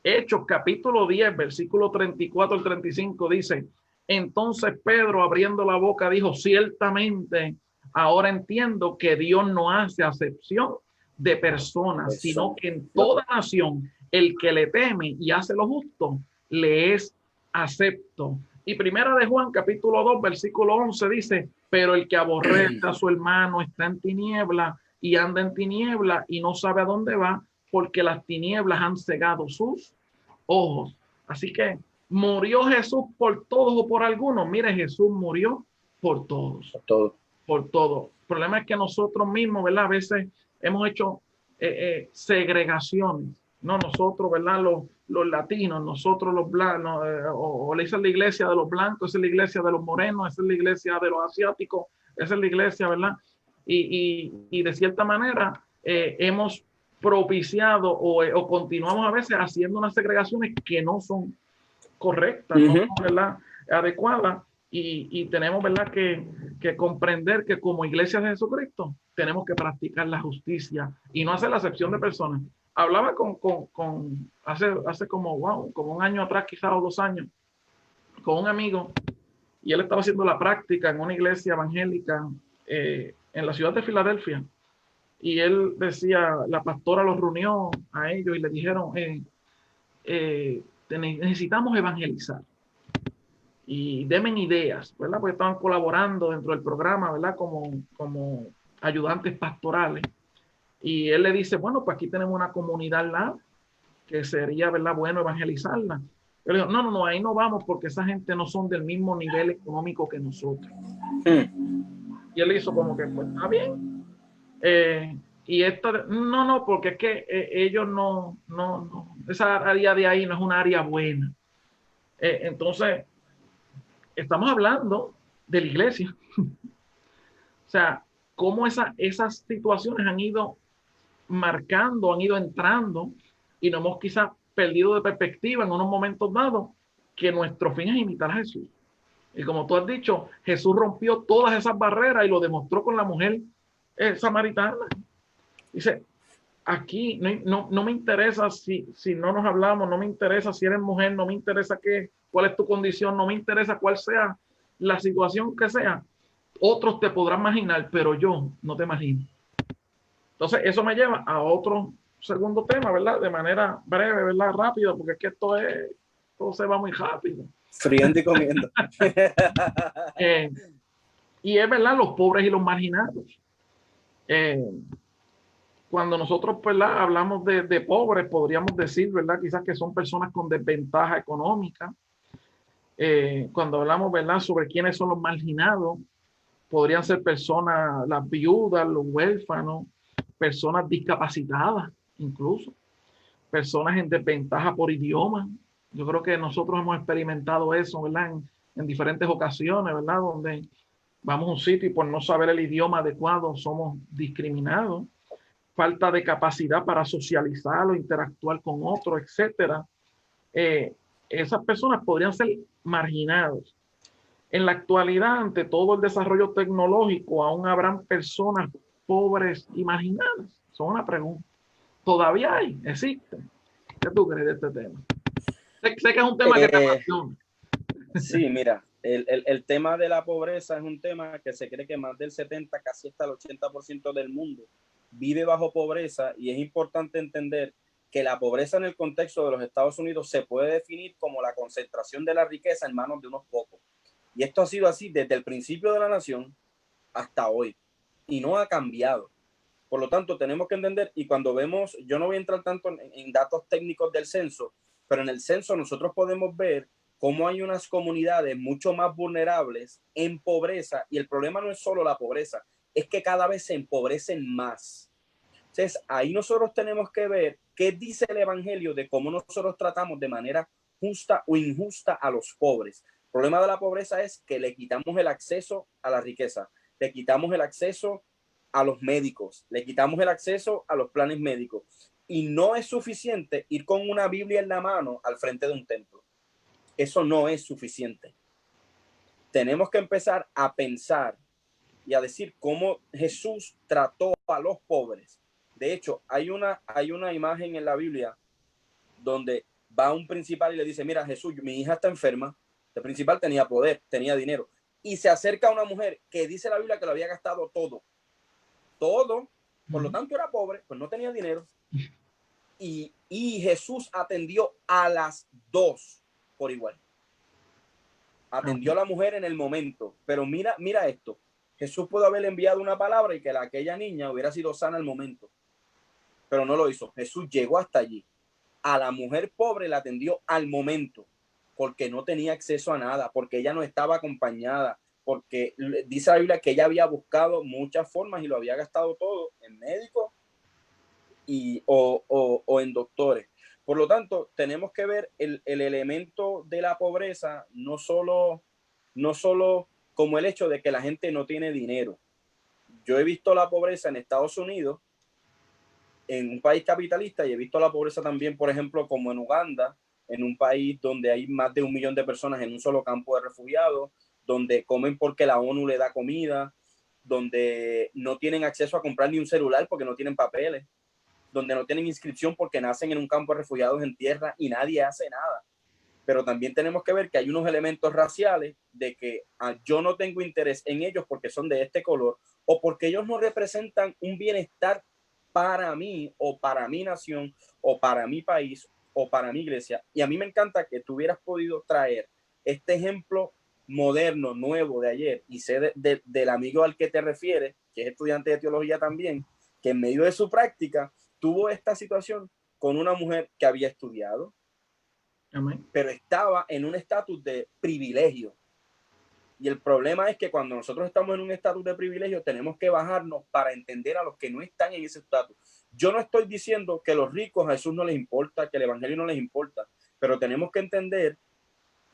Speaker 1: Hechos, capítulo 10, versículo 34 al 35 dice, entonces Pedro abriendo la boca dijo, ciertamente, ahora entiendo que Dios no hace acepción de personas, sino que en toda nación el que le teme y hace lo justo, le es acepto. Y primera de Juan, capítulo 2, versículo 11 dice, pero el que aborrece a su hermano está en tiniebla y anda en tiniebla y no sabe a dónde va, porque las tinieblas han cegado sus ojos. Así que murió Jesús por todos o por algunos. Mire, Jesús murió por todos.
Speaker 2: Por todo.
Speaker 1: Por todo. El problema es que nosotros mismos, ¿verdad? A veces hemos hecho segregaciones. No, nosotros, ¿verdad? Los latinos, nosotros los blancos, o esa es la iglesia de los blancos, esa es la iglesia de los morenos, esa es la iglesia de los asiáticos, esa es la iglesia, ¿verdad? Y de cierta manera hemos propiciado o continuamos a veces haciendo unas segregaciones que no son correctas, no son, ¿verdad?, adecuadas, y tenemos, ¿verdad?, que comprender que como iglesia de Jesucristo tenemos que practicar la justicia y no hacer la acepción de personas. Hablaba hace como un año atrás, quizás, o 2 años, con un amigo, y él estaba haciendo la práctica en una iglesia evangélica en la ciudad de Filadelfia. Y él decía, la pastora los reunió a ellos y le dijeron, necesitamos evangelizar. Y denme ideas, ¿verdad? Porque estaban colaborando dentro del programa, ¿verdad? Como ayudantes pastorales. Y él le dice, bueno, pues aquí tenemos una comunidad la que sería, ¿verdad?, bueno evangelizarla. Yo le digo, no, no, no, ahí no vamos porque esa gente no son del mismo nivel económico que nosotros. Y él hizo como que, pues está bien. Y esta, no, no, porque es que ellos no, esa área de ahí no es una área buena. Entonces, estamos hablando de la iglesia. O sea, cómo esas situaciones han ido marcando, han ido entrando y nos hemos quizás perdido de perspectiva en unos momentos dados que nuestro fin es imitar a Jesús. Y como tú has dicho, Jesús rompió todas esas barreras y lo demostró con la mujer samaritana. Dice, aquí no me interesa si no nos hablamos, no me interesa si eres mujer, no me interesa cuál es tu condición, no me interesa cuál sea la situación que sea. Otros te podrán imaginar, pero yo no te imagino. Entonces, eso me lleva a otro segundo tema, ¿verdad? De manera breve, ¿verdad? Rápido, porque es que todo se va muy rápido.
Speaker 2: Friendo y comiendo.
Speaker 1: Y es verdad, los pobres y los marginados. Cuando nosotros, ¿verdad?, hablamos de pobres, podríamos decir, ¿verdad?, quizás que son personas con desventaja económica. Cuando hablamos, ¿verdad?, sobre quiénes son los marginados, podrían ser personas, las viudas, los huérfanos, personas discapacitadas, incluso, personas en desventaja por idioma. Yo creo que nosotros hemos experimentado eso, ¿verdad?, en diferentes ocasiones, ¿verdad?, donde vamos a un sitio y por no saber el idioma adecuado somos discriminados, falta de capacidad para socializar o interactuar con otros, etcétera. Esas personas podrían ser marginados. En la actualidad, ante todo el desarrollo tecnológico, aún habrán personas pobres y marginadas. Son una pregunta. ¿Todavía hay? ¿Existen? ¿Qué tú crees de este tema? Sé que es un tema que te apasiona.
Speaker 2: Sí, mira, el tema de la pobreza es un tema que se cree que más del 70, casi hasta el 80% del mundo vive bajo pobreza, y es importante entender que la pobreza en el contexto de los Estados Unidos se puede definir como la concentración de la riqueza en manos de unos pocos. Y esto ha sido así desde el principio de la nación hasta hoy, y no ha cambiado. Por lo tanto, tenemos que entender, y cuando vemos, yo no voy a entrar tanto en datos técnicos del censo, pero en el censo nosotros podemos ver cómo hay unas comunidades mucho más vulnerables en pobreza, y el problema no es solo la pobreza, es que cada vez se empobrecen más. Entonces, ahí nosotros tenemos que ver qué dice el Evangelio de cómo nosotros tratamos de manera justa o injusta a los pobres. El problema de la pobreza es que le quitamos el acceso a la riqueza, le quitamos el acceso a los médicos, le quitamos el acceso a los planes médicos, y no es suficiente ir con una Biblia en la mano al frente de un templo. Eso no es suficiente. Tenemos que empezar a pensar y a decir cómo Jesús trató a los pobres. De hecho, hay una imagen en la Biblia donde va un principal y le dice, mira, Jesús, mi hija está enferma. El principal tenía poder, tenía dinero, y se acerca a una mujer que dice la Biblia que lo había gastado todo, por lo tanto era pobre, pues no tenía dinero, y Jesús atendió a las dos por igual. Atendió a la mujer en el momento, pero mira esto, Jesús pudo haber enviado una palabra y que aquella niña hubiera sido sana al momento, pero no lo hizo. Jesús llegó hasta allí. A la mujer pobre la atendió al momento, porque no tenía acceso a nada, porque ella no estaba acompañada, porque dice la Biblia que ella había buscado muchas formas y lo había gastado todo en médicos o en doctores. Por lo tanto, tenemos que ver el elemento de la pobreza no solo como el hecho de que la gente no tiene dinero. Yo he visto la pobreza en Estados Unidos, en un país capitalista, y he visto la pobreza también, por ejemplo, como en Uganda, en un país donde hay más de 1 millón de personas en un solo campo de refugiados, donde comen porque la ONU le da comida, donde no tienen acceso a comprar ni un celular porque no tienen papeles, donde no tienen inscripción porque nacen en un campo de refugiados en tierra y nadie hace nada. Pero también tenemos que ver que hay unos elementos raciales de que yo no tengo interés en ellos porque son de este color, o porque ellos no representan un bienestar para mí o para mi nación o para mi país o para mi iglesia. Y a mí me encanta que tú hubieras podido traer este ejemplo moderno, nuevo de ayer, y sé del amigo al que te refieres, que es estudiante de teología también, que en medio de su práctica tuvo esta situación con una mujer que había estudiado,
Speaker 1: Amén.
Speaker 2: pero estaba en un estatus de privilegio. Y el problema es que cuando nosotros estamos en un estatus de privilegio, tenemos que bajarnos para entender a los que no están en ese estatus. Yo no estoy diciendo que los ricos a Jesús no les importa, que el evangelio no les importa, pero tenemos que entender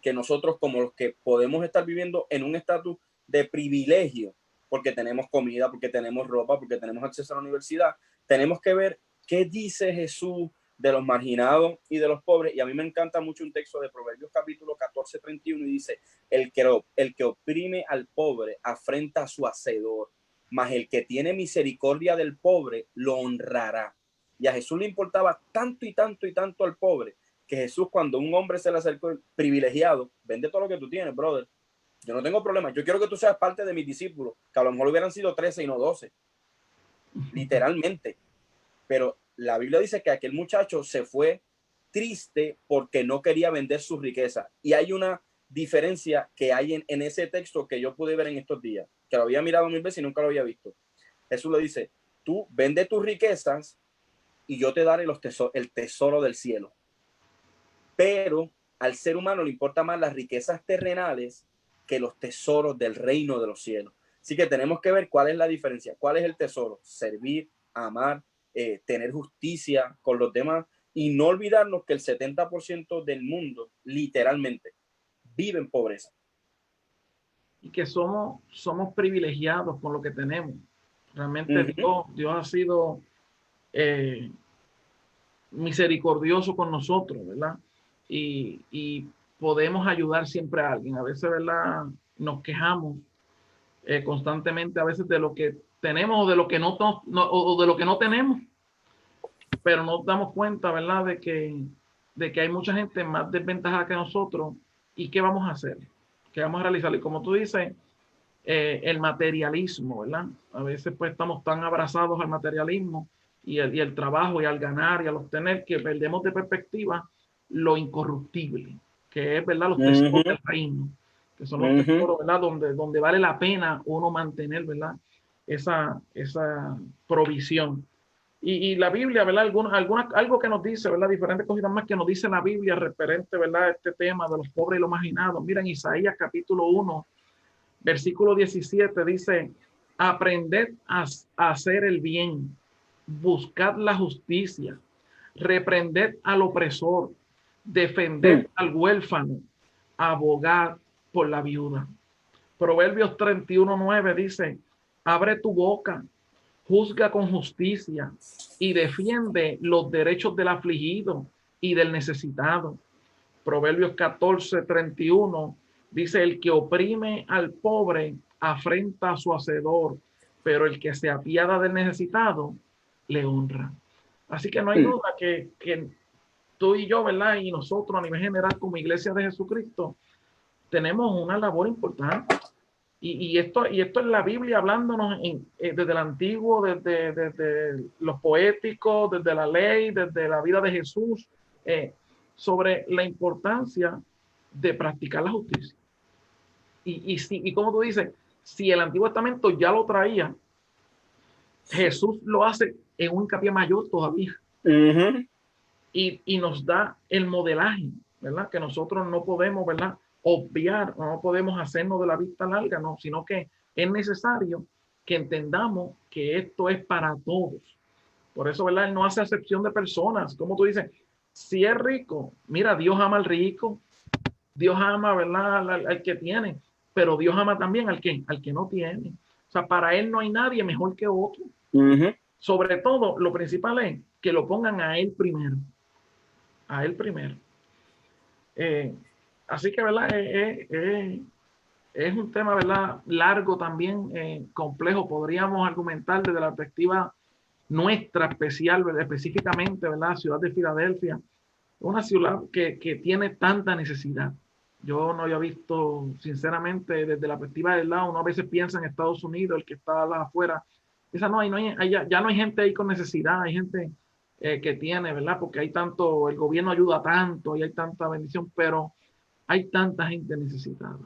Speaker 2: que nosotros, como los que podemos estar viviendo en un estatus de privilegio, porque tenemos comida, porque tenemos ropa, porque tenemos acceso a la universidad, tenemos que ver qué dice Jesús de los marginados y de los pobres. Y a mí me encanta mucho un texto de Proverbios capítulo 14:31 y dice, el que oprime al pobre afrenta a su hacedor, mas el que tiene misericordia del pobre lo honrará. Y a Jesús le importaba tanto y tanto y tanto al pobre, que Jesús, cuando un hombre se le acercó privilegiado, vende todo lo que tú tienes, brother. Yo no tengo problema. Yo quiero que tú seas parte de mis discípulos, que a lo mejor hubieran sido 13 y no 12, literalmente. Pero la Biblia dice que aquel muchacho se fue triste porque no quería vender su riqueza. Y hay una diferencia que hay en ese texto que yo pude ver en estos días, que lo había mirado 1000 veces y nunca lo había visto. Jesús le dice, tú vende tus riquezas y yo te daré el tesoro del cielo. Pero al ser humano le importa más las riquezas terrenales que los tesoros del reino de los cielos. Así que tenemos que ver cuál es la diferencia, cuál es el tesoro, servir, amar, tener justicia con los demás y no olvidarnos que el 70% del mundo literalmente vive en pobreza.
Speaker 1: Y que somos privilegiados con lo que tenemos. Realmente Dios ha sido misericordioso con nosotros, ¿verdad? Y podemos ayudar siempre a alguien. A veces, ¿verdad? Nos quejamos constantemente a veces de lo que tenemos o de lo que o de lo que no tenemos, pero nos damos cuenta, ¿verdad? De que hay mucha gente más desventajada que nosotros. ¿Y qué vamos a hacer? ¿Qué vamos a realizar? Y como tú dices, el materialismo, ¿verdad? A veces pues estamos tan abrazados al materialismo y el trabajo y al ganar y al obtener que perdemos de perspectiva lo incorruptible, que es, ¿verdad? Los tesoros del reino, que son los tesoros, ¿verdad? Donde vale la pena uno mantener, ¿verdad? Esa provisión. Y la Biblia, ¿verdad? Algo que nos dice, ¿verdad? Diferentes cositas más que nos dice la Biblia referente, ¿verdad? A este tema de los pobres y los marginados. Miren, Isaías capítulo 1, versículo 17 dice, aprended a hacer el bien, buscad la justicia, reprended al opresor, defended al huérfano, abogad por la viuda. Proverbios 31:9 dice, abre tu boca, juzga con justicia y defiende los derechos del afligido y del necesitado. Proverbios 14:31 dice, el que oprime al pobre afrenta a su hacedor, pero el que se apiada del necesitado le honra. Así que no hay duda que tú y yo, ¿verdad? Y nosotros a nivel general como Iglesia de Jesucristo tenemos una labor importante. Y esto es la Biblia hablándonos desde el antiguo, desde los poéticos, desde la ley, desde la vida de Jesús, sobre la importancia de practicar la justicia. Y como tú dices, si el Antiguo Testamento ya lo traía, Jesús lo hace en un hincapié mayor todavía. Y nos da el modelaje, ¿verdad? Que nosotros no podemos, ¿verdad? Obviar, no podemos hacernos de la vista larga, no, sino que es necesario que entendamos que esto es para todos. Por eso, ¿verdad? Él no hace acepción de personas. Como tú dices, si es rico, mira, Dios ama al rico, Dios ama, ¿verdad? Al que tiene, pero Dios ama también al que no tiene. O sea, para él no hay nadie mejor que otro. Sobre todo, lo principal es que lo pongan a él primero. A él primero. Así que, ¿verdad? Es un tema, ¿verdad? Largo también, complejo. Podríamos argumentar desde la perspectiva nuestra especial, ¿verdad? Específicamente, ¿verdad? Ciudad de Filadelfia, una ciudad que tiene tanta necesidad. Yo no había visto, sinceramente, desde la perspectiva del lado, uno a veces piensa en Estados Unidos, el que está afuera. Esa ya no hay gente ahí con necesidad, hay gente que tiene, ¿verdad? Porque hay tanto, el gobierno ayuda tanto y hay tanta bendición, pero hay tanta gente necesitada,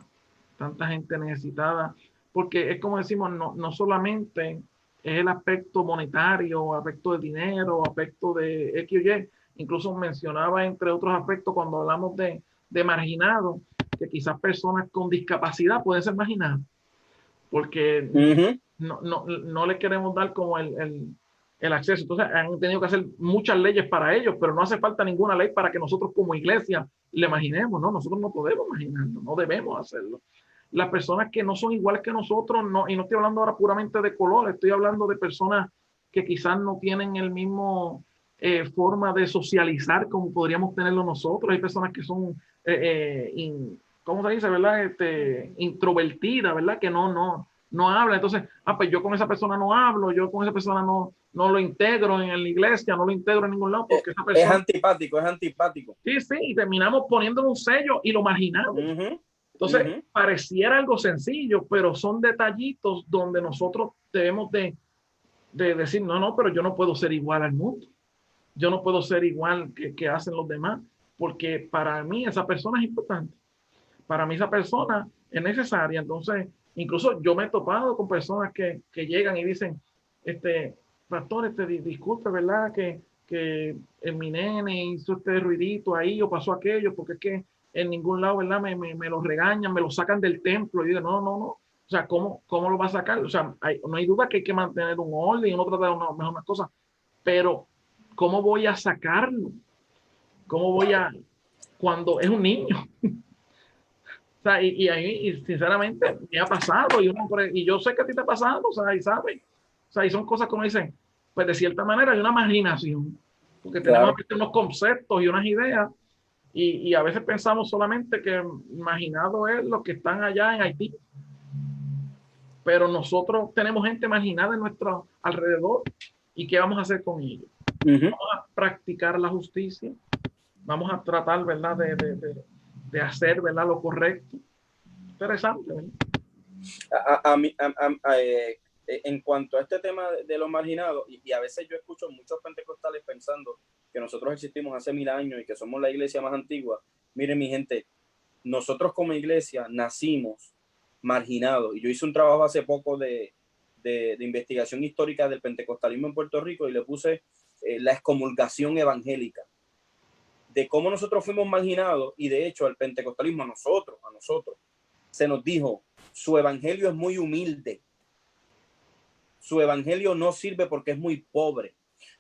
Speaker 1: porque es como decimos, no solamente es el aspecto monetario, aspecto de dinero, aspecto de X o Y. Incluso mencionaba, entre otros aspectos, cuando hablamos de marginados, que quizás personas con discapacidad pueden ser marginadas, porque no le queremos dar como el acceso. Entonces han tenido que hacer muchas leyes para ellos, pero no hace falta ninguna ley para que nosotros como iglesia le imaginemos, ¿no? Nosotros no podemos imaginarlo, no debemos hacerlo. Las personas que no son iguales que nosotros, no, y no estoy hablando ahora puramente de color, estoy hablando de personas que quizás no tienen el mismo forma de socializar como podríamos tenerlo nosotros. Hay personas que son, ¿cómo se dice, verdad? Introvertidas, ¿verdad? Que no habla. Entonces, pues yo con esa persona no hablo, yo con esa persona no lo integro en la iglesia, no lo integro en ningún lado porque esa persona...
Speaker 2: Es antipático, es antipático.
Speaker 1: Sí, sí, y terminamos poniéndole un sello y lo marginamos. Entonces, pareciera algo sencillo, pero son detallitos donde nosotros debemos de decir, no, pero yo no puedo ser igual al mundo. Yo no puedo ser igual que hacen los demás, porque para mí esa persona es importante. Para mí esa persona es necesaria. Entonces, incluso yo me he topado con personas que llegan y dicen, pastor, disculpe, ¿verdad? Que mi nene hizo este ruidito ahí o pasó aquello, porque es que en ningún lado, ¿verdad? Me lo regañan, me lo sacan del templo y digo, no. O sea, ¿cómo lo va a sacar? O sea, no hay duda que hay que mantener un orden y no tratar de mejor cosas, pero ¿cómo voy a sacarlo? ¿Cómo voy a, cuando es un niño? O sea, y sinceramente me ha pasado y yo sé que a ti te ha pasado, o sea, y sabes, o sea, y son cosas como dicen, pues de cierta manera hay una imaginación, porque tenemos unos conceptos y unas ideas y a veces pensamos solamente que imaginado es lo que están allá en Haití, pero nosotros tenemos gente marginada en nuestro alrededor y ¿qué vamos a hacer con ellos? Vamos a practicar la justicia, vamos a tratar, ¿verdad? De hacer, ¿verdad? Lo correcto. Interesante, ¿verdad?
Speaker 2: En cuanto a este tema de los marginados, y a veces yo escucho muchos pentecostales pensando que nosotros existimos hace 1000 años y que somos la iglesia más antigua. Miren, mi gente, nosotros como iglesia nacimos marginados. Y yo hice un trabajo hace poco de investigación histórica del pentecostalismo en Puerto Rico y le puse la excomulgación evangélica, de cómo nosotros fuimos marginados. Y de hecho, al pentecostalismo, a nosotros, se nos dijo, su evangelio es muy humilde. Su evangelio no sirve porque es muy pobre.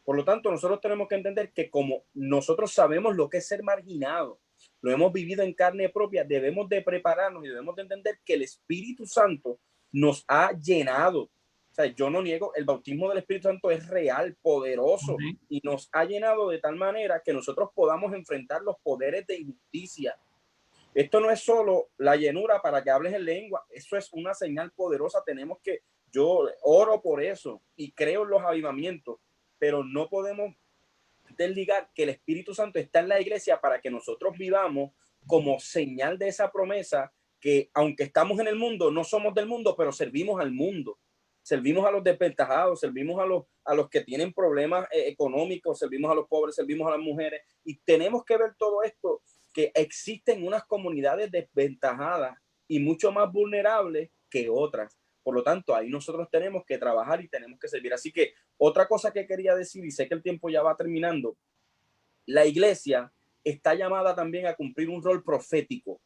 Speaker 2: Por lo tanto, nosotros tenemos que entender que como nosotros sabemos lo que es ser marginado, lo hemos vivido en carne propia, debemos de prepararnos y debemos de entender que el Espíritu Santo nos ha llenado. O sea, yo no niego, el bautismo del Espíritu Santo es real, poderoso, y nos ha llenado de tal manera que nosotros podamos enfrentar los poderes de injusticia. Esto no es solo la llenura para que hables en lengua, eso es una señal poderosa. Tenemos que, yo oro por eso y creo en los avivamientos, pero no podemos desligar que el Espíritu Santo está en la iglesia para que nosotros vivamos como señal de esa promesa, que aunque estamos en el mundo, no somos del mundo, pero servimos al mundo. Servimos a los desventajados, servimos a los que tienen problemas económicos, servimos a los pobres, servimos a las mujeres. Y tenemos que ver todo esto, que existen unas comunidades desventajadas y mucho más vulnerables que otras. Por lo tanto, ahí nosotros tenemos que trabajar y tenemos que servir. Así que otra cosa que quería decir, y sé que el tiempo ya va terminando, la iglesia está llamada también a cumplir un rol profético.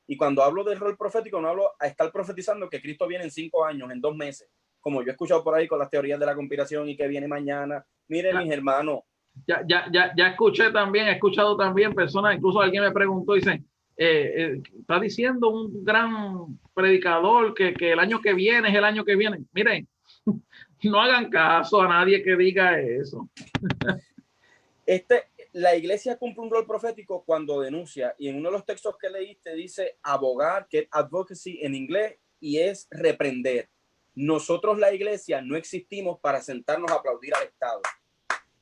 Speaker 2: Y cuando hablo del rol profético, no hablo a estar profetizando que Cristo viene en 5 años, en 2 meses, como yo he escuchado por ahí con las teorías de la conspiración y que viene mañana. Miren, mis hermanos.
Speaker 1: Ya escuché también, he escuchado también personas, incluso alguien me preguntó, dice, está diciendo un gran predicador que el año que viene es el año que viene. Miren, no hagan caso a nadie que diga eso.
Speaker 2: La iglesia cumple un rol profético cuando denuncia, y en uno de los textos que leíste dice abogar, que es advocacy en inglés, y es reprender. Nosotros, la iglesia, no existimos para sentarnos a aplaudir al Estado.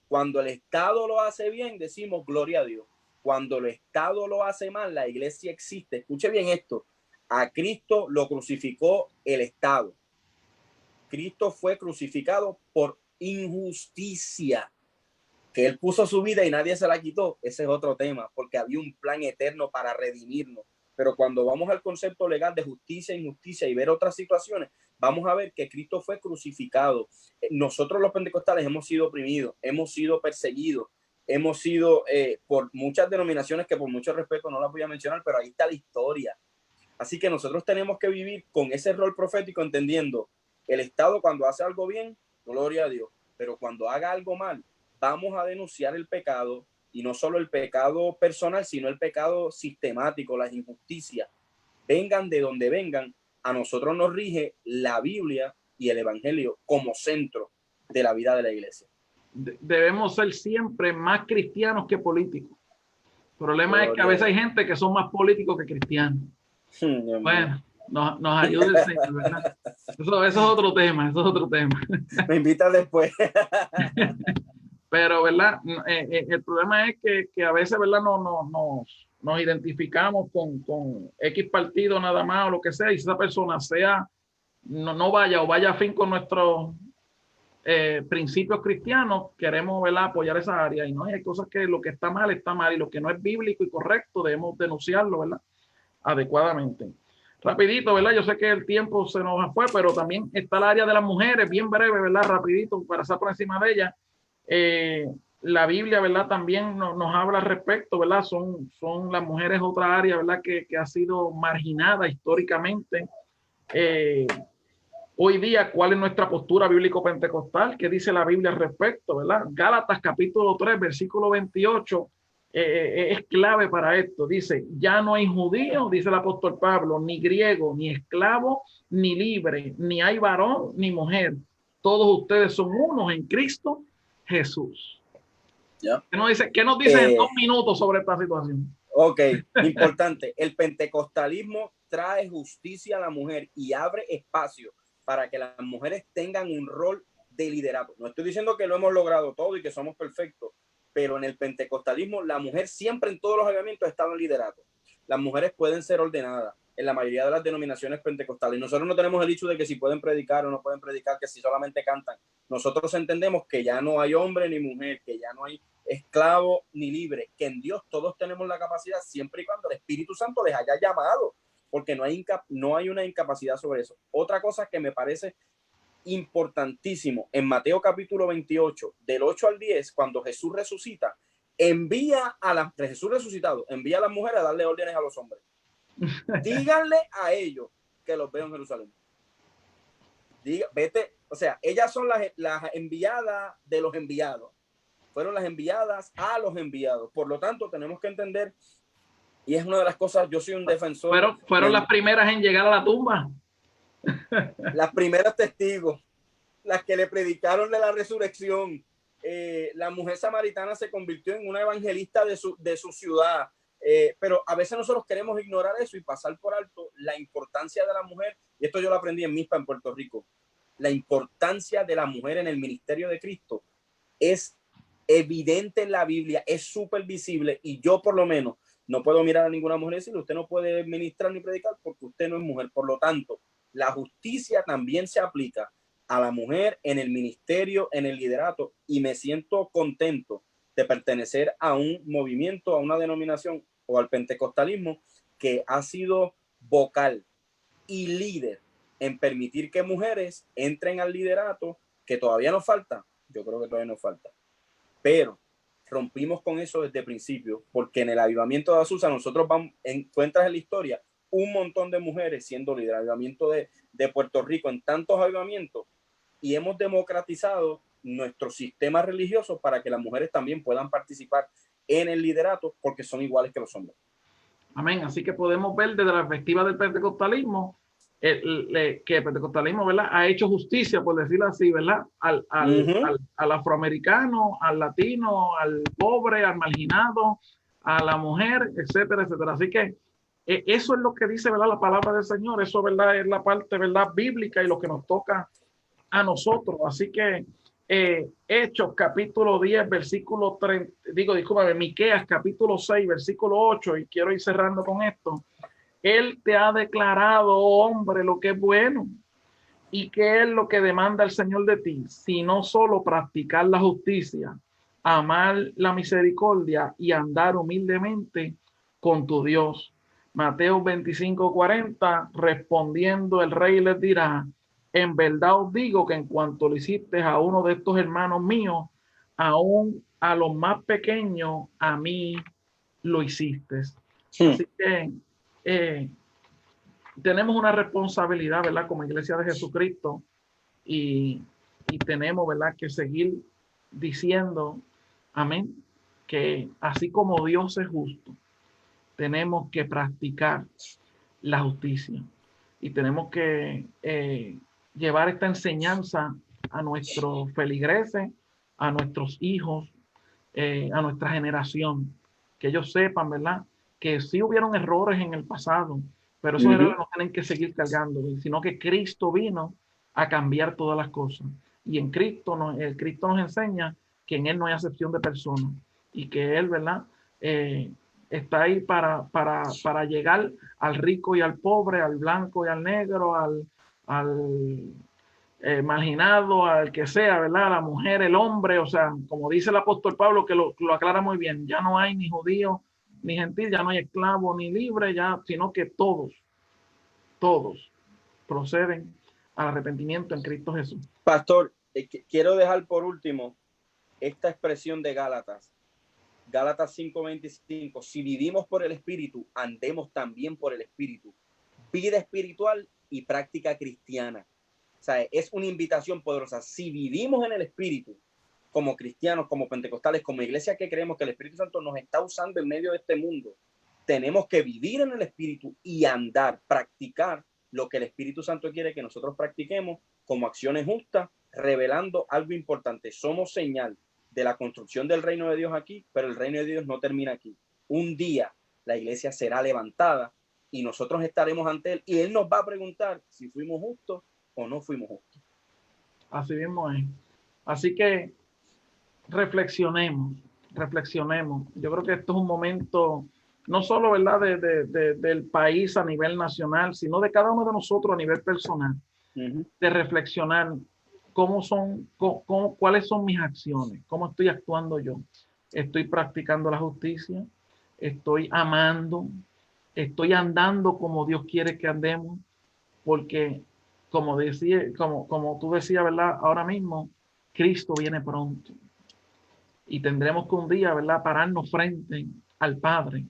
Speaker 2: Cuando el Estado lo hace bien, decimos gloria a Dios. Cuando el Estado lo hace mal, la iglesia existe. Escuche bien esto. A Cristo lo crucificó el Estado. Cristo fue crucificado por injusticia. Que él puso su vida y nadie se la quitó, ese es otro tema, porque había un plan eterno para redimirnos. pero cuando vamos al concepto legal de justicia e injusticia y ver otras situaciones, vamos a ver que Cristo fue crucificado. Nosotros los pentecostales hemos sido oprimidos, hemos sido perseguidos, hemos sido por muchas denominaciones que por mucho respeto no las voy a mencionar, pero ahí está la historia. Así que nosotros tenemos que vivir con ese rol profético, entendiendo el Estado cuando hace algo bien, gloria a Dios, pero cuando haga algo mal, vamos a denunciar el pecado, y no solo el pecado personal, sino el pecado sistemático, las injusticias. Vengan de donde vengan, a nosotros nos rige la Biblia y el Evangelio como centro de la vida de la iglesia.
Speaker 1: Debemos ser siempre más cristianos que políticos. El problema es que a veces hay gente que son más políticos que cristianos. Bueno, nos ayuda el Señor, ¿verdad? Eso es otro tema, eso es otro tema.
Speaker 2: Me invitas después.
Speaker 1: Pero, ¿verdad? El problema es que a veces, ¿verdad? Nos identificamos con X partido nada más o lo que sea, y si esa persona no vaya o vaya a fin con nuestros principios cristianos, queremos, ¿verdad?, apoyar esa área. Y no, hay cosas que lo que está mal, y lo que no es bíblico y correcto, debemos denunciarlo, ¿verdad?, adecuadamente. Rapidito, ¿verdad? Yo sé que el tiempo se nos fue, pero también está el área de las mujeres, bien breve, ¿verdad? Rapidito, para estar por encima de ella. La Biblia, ¿verdad?, también nos habla al respecto, ¿verdad? Son las mujeres otra área, ¿verdad?, que ha sido marginada históricamente. Hoy día, ¿cuál es nuestra postura bíblico-pentecostal? ¿Qué dice la Biblia al respecto, verdad? Gálatas capítulo 3, versículo 28, es clave para esto. Dice, ya no hay judío, dice el apóstol Pablo, ni griego, ni esclavo, ni libre, ni hay varón, ni mujer. Todos ustedes son unos en Cristo Jesús.
Speaker 2: ¿Ya?
Speaker 1: ¿Qué nos dice en 2 minutos sobre esta situación?
Speaker 2: Ok, importante. El pentecostalismo trae justicia a la mujer y abre espacio para que las mujeres tengan un rol de liderazgo. No estoy diciendo que lo hemos logrado todo y que somos perfectos, pero en el pentecostalismo la mujer siempre en todos los avivamientos ha estado en liderazgo. Las mujeres pueden ser ordenadas en la mayoría de las denominaciones pentecostales. Nosotros no tenemos el hecho de que si pueden predicar o no pueden predicar, que si solamente cantan. Nosotros entendemos que ya no hay hombre ni mujer, que ya no hay esclavo ni libre, que en Dios todos tenemos la capacidad siempre y cuando el Espíritu Santo les haya llamado, porque no hay una incapacidad sobre eso. Otra cosa que me parece importantísimo, en Mateo capítulo 28, del 8 al 10, cuando Jesús resucita, Jesús resucitado, envía a las mujeres a darle órdenes a los hombres. Díganle a ellos que los veo en Jerusalén. Vete, o sea, ellas son las enviadas de los enviados. Fueron las enviadas a los enviados. Por lo tanto, tenemos que entender, y es una de las cosas, yo soy un defensor.
Speaker 1: Fueron las primeras en llegar a la tumba.
Speaker 2: Las primeras testigos, las que le predicaron de la resurrección. La mujer samaritana se convirtió en una evangelista de su ciudad. Pero a veces nosotros queremos ignorar eso y pasar por alto la importancia de la mujer. Y esto yo lo aprendí en MISPA en Puerto Rico. La importancia de la mujer en el ministerio de Cristo es evidente en la Biblia, es súper visible, y yo por lo menos no puedo mirar a ninguna mujer y decirle, usted no puede ministrar ni predicar porque usted no es mujer. Por lo tanto, la justicia también se aplica a la mujer en el ministerio, en el liderato, y me siento contento de pertenecer a un movimiento, a una denominación o al pentecostalismo que ha sido vocal y líder en permitir que mujeres entren al liderato, que todavía nos falta. Yo creo que todavía nos falta. Pero rompimos con eso desde el principio, porque en el avivamiento de Azusa nosotros encuentras en la historia un montón de mujeres siendo líderes. El avivamiento de Puerto Rico, en tantos avivamientos, y hemos democratizado nuestro sistema religioso para que las mujeres también puedan participar en el liderato, porque son iguales que los hombres.
Speaker 1: Amén. Así que podemos ver desde la perspectiva del pentecostalismo que el pentecostalismo, ¿verdad?, ha hecho justicia, por decirlo así, ¿verdad?, al afroamericano, al latino, al pobre, al marginado, a la mujer, etcétera, etcétera. Así que eso es lo que dice, ¿verdad?, la palabra del Señor. Eso, ¿verdad?, es la parte, ¿verdad?, bíblica y lo que nos toca a nosotros. Así que Hechos capítulo 10 versículo 30, Miqueas capítulo 6 versículo 8, y quiero ir cerrando con esto. Él te ha declarado, hombre, lo que es bueno, y qué es lo que demanda el Señor de ti, sino solo practicar la justicia, amar la misericordia y andar humildemente con tu Dios. Mateo 25:40, respondiendo el rey les dirá, en verdad os digo que en cuanto le hiciste a uno de estos hermanos míos, aún a los más pequeños, a mí lo hiciste. Así que tenemos una responsabilidad, ¿verdad? Como Iglesia de Jesucristo y tenemos, ¿verdad? Que seguir diciendo, amén, que así como Dios es justo, tenemos que practicar la justicia y tenemos que llevar esta enseñanza a nuestros feligreses, a nuestros hijos, a nuestra generación, que ellos sepan, ¿verdad? Que sí hubieron errores en el pasado, pero esos errores no tienen que seguir cargando, sino que Cristo vino a cambiar todas las cosas. Y en Cristo, el Cristo nos enseña que en Él no hay acepción de personas y que Él, ¿verdad? Está ahí para llegar al rico y al pobre, al blanco y al negro, al marginado, al que sea, ¿verdad? La mujer, el hombre, o sea, como dice el apóstol Pablo, que lo aclara muy bien, ya no hay ni judío ni gentil, ya no hay esclavo ni libre, ya, sino que todos proceden al arrepentimiento en Cristo Jesús.
Speaker 2: Pastor, quiero dejar por último esta expresión de Gálatas 5:25, si vivimos por el Espíritu, andemos también por el Espíritu. Vida espiritual y práctica cristiana. O sea, es una invitación poderosa. Si vivimos en el Espíritu, como cristianos, como pentecostales, como iglesia que creemos que el Espíritu Santo nos está usando en medio de este mundo, tenemos que vivir en el Espíritu y andar, practicar lo que el Espíritu Santo quiere que nosotros practiquemos como acciones justas, revelando algo importante. Somos señal de la construcción del reino de Dios aquí, pero el reino de Dios no termina aquí. Un día la iglesia será levantada y nosotros estaremos ante Él y Él nos va a preguntar si fuimos justos o no fuimos justos.
Speaker 1: Así mismo es. Así que reflexionemos. Yo creo que esto es un momento no solo, ¿verdad?, del país a nivel nacional, sino de cada uno de nosotros a nivel personal, de reflexionar cuáles son mis acciones, cómo estoy actuando yo. Estoy practicando la justicia, estoy amando, estoy andando como Dios quiere que andemos, porque como tú decías, ¿verdad? Ahora mismo, Cristo viene pronto y tendremos que un día, ¿verdad?, pararnos frente al Padre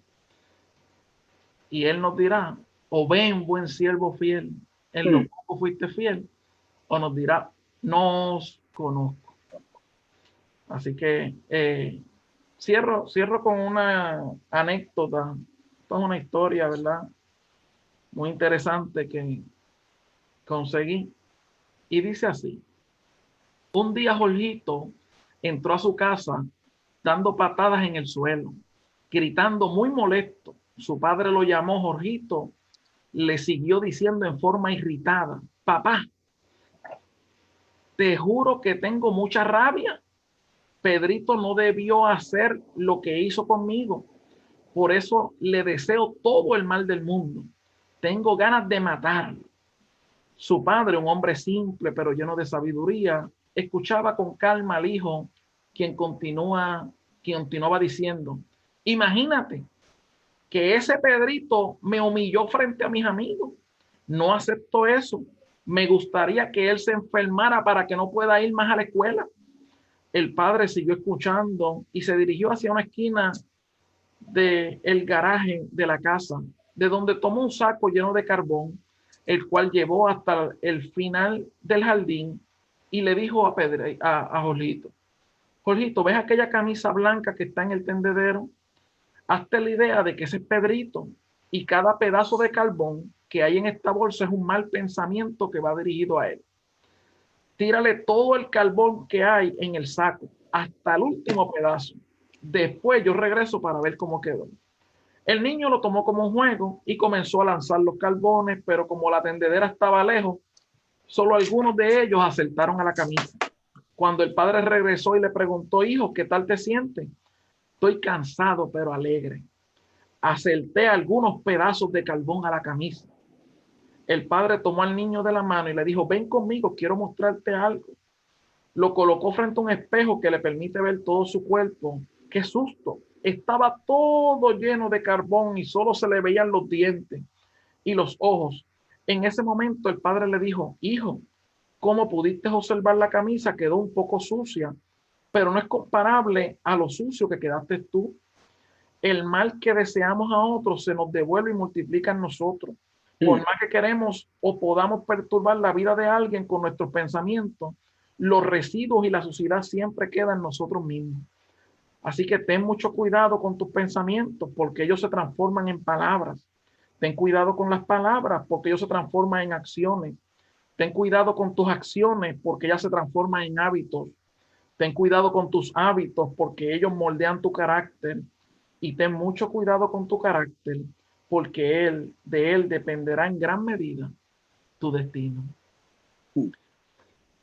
Speaker 1: y Él nos dirá, o ven, buen siervo fiel, en lo poco fuiste fiel, o nos dirá, no os conozco. Así que cierro con una anécdota. Esto es una historia, ¿verdad?, muy interesante que conseguí. Y dice así: un día Jorgito entró a su casa dando patadas en el suelo, gritando muy molesto. Su padre lo llamó. Jorgito le siguió diciendo en forma irritada: papá, te juro que tengo mucha rabia. Pedrito no debió hacer lo que hizo conmigo. Por eso le deseo todo el mal del mundo. Tengo ganas de matarlo. Su padre, un hombre simple pero lleno de sabiduría, escuchaba con calma al hijo, quien continuaba diciendo: imagínate que ese Pedrito me humilló frente a mis amigos. No acepto eso. Me gustaría que él se enfermara para que no pueda ir más a la escuela. El padre siguió escuchando y se dirigió hacia una esquina del garaje de la casa, de donde tomó un saco lleno de carbón, el cual llevó hasta el final del jardín y le dijo a Jorgito: Jorgito, ¿ves aquella camisa blanca que está en el tendedero? Hazte la idea de que ese es Pedrito y cada pedazo de carbón que hay en esta bolsa es un mal pensamiento que va dirigido a él. Tírale todo el carbón que hay en el saco, hasta el último pedazo. Después yo regreso para ver cómo quedó. El niño lo tomó como un juego y comenzó a lanzar los carbones, pero como la tendedera estaba lejos, solo algunos de ellos acertaron a la camisa. Cuando el padre regresó y le preguntó: hijo, ¿qué tal te sientes? Estoy cansado pero alegre. Acerté algunos pedazos de carbón a la camisa. El padre tomó al niño de la mano y le dijo: ven conmigo, quiero mostrarte algo. Lo colocó frente a un espejo que le permite ver todo su cuerpo. ¡Qué susto! estaba todo lleno de carbón y solo se le veían los dientes y los ojos. En ese momento el padre le dijo: hijo, ¿cómo pudiste observar la camisa? Quedó un poco sucia, pero no es comparable a lo sucio que quedaste tú. El mal que deseamos a otros se nos devuelve y multiplica en nosotros. Por más que queremos o podamos perturbar la vida de alguien con nuestros pensamientos, los residuos y la suciedad siempre quedan en nosotros mismos. Así que ten mucho cuidado con tus pensamientos, porque ellos se transforman en palabras. Ten cuidado con las palabras, porque ellos se transforman en acciones. Ten cuidado con tus acciones, porque ellas se transforman en hábitos. Ten cuidado con tus hábitos, porque ellos moldean tu carácter. Y ten mucho cuidado con tu carácter, porque de él dependerá en gran medida tu destino.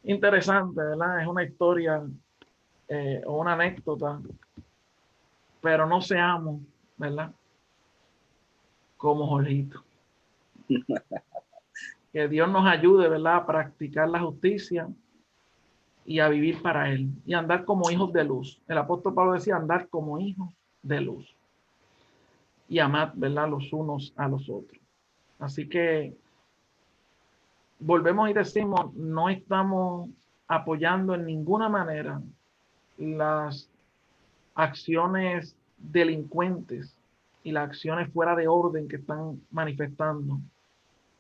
Speaker 1: Interesante, ¿verdad? Es una historia o una anécdota, pero no seamos, ¿verdad? Como Jorgito. Que Dios nos ayude, ¿verdad? A practicar la justicia y a vivir para Él y andar como hijos de luz. El apóstol Pablo decía: andar como hijos de luz y amar, ¿verdad? Los unos a los otros. Así que volvemos y decimos: no estamos apoyando en ninguna manera las acciones delincuentes y las acciones fuera de orden que están manifestando,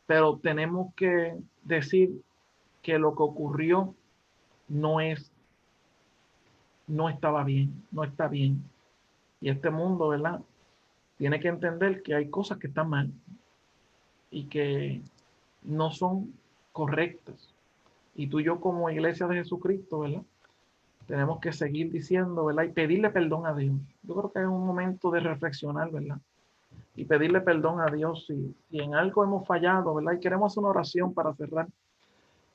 Speaker 1: pero tenemos que decir que lo que ocurrió no estaba bien, no está bien. Y este mundo, ¿verdad? Tiene que entender que hay cosas que están mal y que no son correctas. Y tú y yo como iglesia de Jesucristo, ¿verdad? Tenemos que seguir diciendo, ¿verdad? Y pedirle perdón a Dios. Yo creo que es un momento de reflexionar, ¿verdad? Y pedirle perdón a Dios si en algo hemos fallado, ¿verdad? Y queremos hacer una oración para cerrar.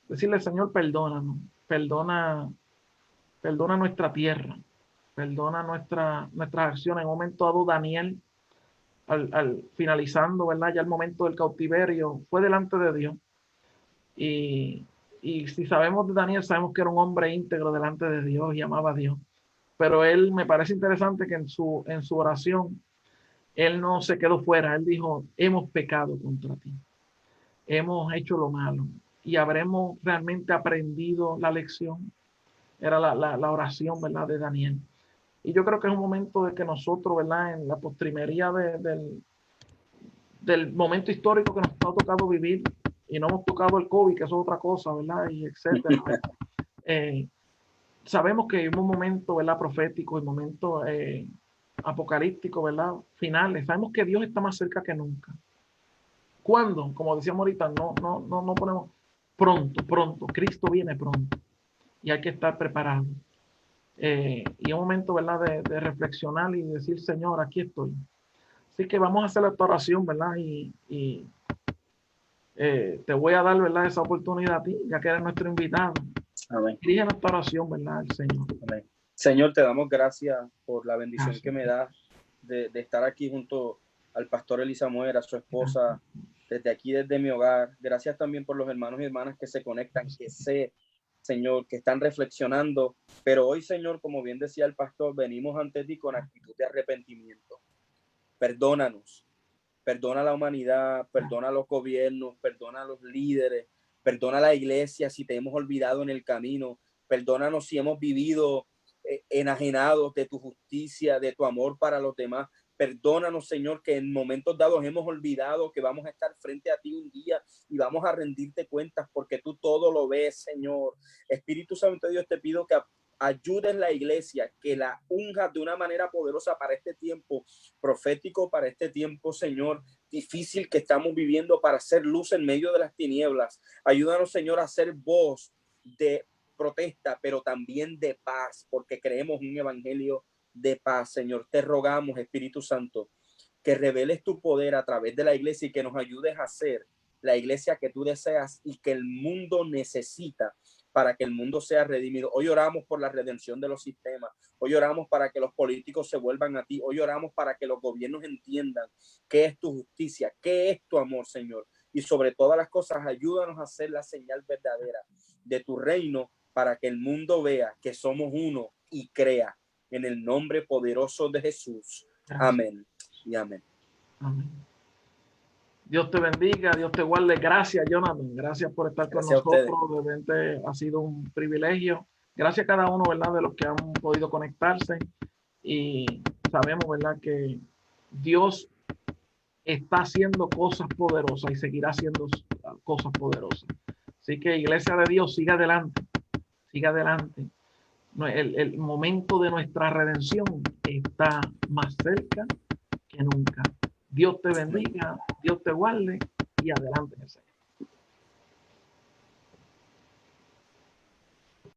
Speaker 1: Decirle: Señor, perdónanos, perdona nuestra tierra, perdona nuestras acciones. En un momento dado, Daniel, al finalizando, ¿verdad? Ya el momento del cautiverio, fue delante de Dios. Y, y si sabemos de Daniel, sabemos que era un hombre íntegro delante de Dios y amaba a Dios. Pero él, me parece interesante que en su oración, él no se quedó fuera. Él dijo: hemos pecado contra ti, hemos hecho lo malo y habremos realmente aprendido la lección. Era la oración, ¿verdad? De Daniel. Y yo creo que es un momento de que nosotros, ¿verdad? En la postrimería del momento histórico que nos ha tocado vivir, y no hemos tocado el COVID, que eso es otra cosa, ¿verdad? Y etcétera. Sabemos que hay un momento, ¿verdad? Profético y momento apocalíptico, ¿verdad? Finales. Sabemos que Dios está más cerca que nunca. ¿Cuándo? Como decíamos ahorita, no ponemos pronto, pronto. Cristo viene pronto y hay que estar preparado. Y es un momento, ¿verdad? De reflexionar y decir: Señor, aquí estoy. Así que vamos a hacer esta oración, ¿verdad? Y te voy a dar, ¿verdad? Esa oportunidad a ti, ya que eres nuestro invitado.
Speaker 2: Amén.
Speaker 1: Dirige nuestra oración, ¿verdad? El Señor.
Speaker 2: Amén. Señor, te damos gracias por la bendición que me das de estar aquí junto al pastor Elisa Muera, a su esposa, desde aquí, desde mi hogar. Gracias también por los hermanos y hermanas que se conectan, que sé, Señor, que están reflexionando. Pero hoy, Señor, como bien decía el pastor, venimos ante ti con actitud de arrepentimiento. Perdónanos, perdona a la humanidad, perdona a los gobiernos, perdona a los líderes, perdona a la iglesia si te hemos olvidado en el camino, perdónanos si hemos vivido enajenados de tu justicia, de tu amor para los demás. Perdónanos, Señor, que en momentos dados hemos olvidado que vamos a estar frente a ti un día y vamos a rendirte cuentas porque tú todo lo ves, Señor. Espíritu Santo de Dios, te pido que ayudes la iglesia, que la unja de una manera poderosa para este tiempo profético, para este tiempo, Señor, difícil que estamos viviendo, para hacer luz en medio de las tinieblas. Ayúdanos, Señor, a ser voz de protesta, pero también de paz, porque creemos un evangelio de paz. Señor, te rogamos, Espíritu Santo, que reveles tu poder a través de la iglesia y que nos ayudes a ser la iglesia que tú deseas y que el mundo necesita para que el mundo sea redimido. Hoy oramos por la redención de los sistemas. Hoy oramos para que los políticos se vuelvan a ti. Hoy oramos para que los gobiernos entiendan qué es tu justicia, qué es tu amor, Señor. Y sobre todas las cosas, ayúdanos a hacer la señal verdadera de tu reino para que el mundo vea que somos uno y crea en el nombre poderoso de Jesús. Amén y amén.
Speaker 1: Amén. Dios te bendiga, Dios te guarde. Gracias, Jonathan. Gracias por estar
Speaker 2: Gracias
Speaker 1: con nosotros. De repente ha sido un privilegio. Gracias a cada uno, ¿verdad?, de los que han podido conectarse. Y sabemos, ¿verdad?, que Dios está haciendo cosas poderosas y seguirá haciendo cosas poderosas. Así que, Iglesia de Dios, siga adelante. Siga adelante. El momento de nuestra redención está más cerca que nunca. Dios te bendiga, Dios te guarde y adelante en el Señor.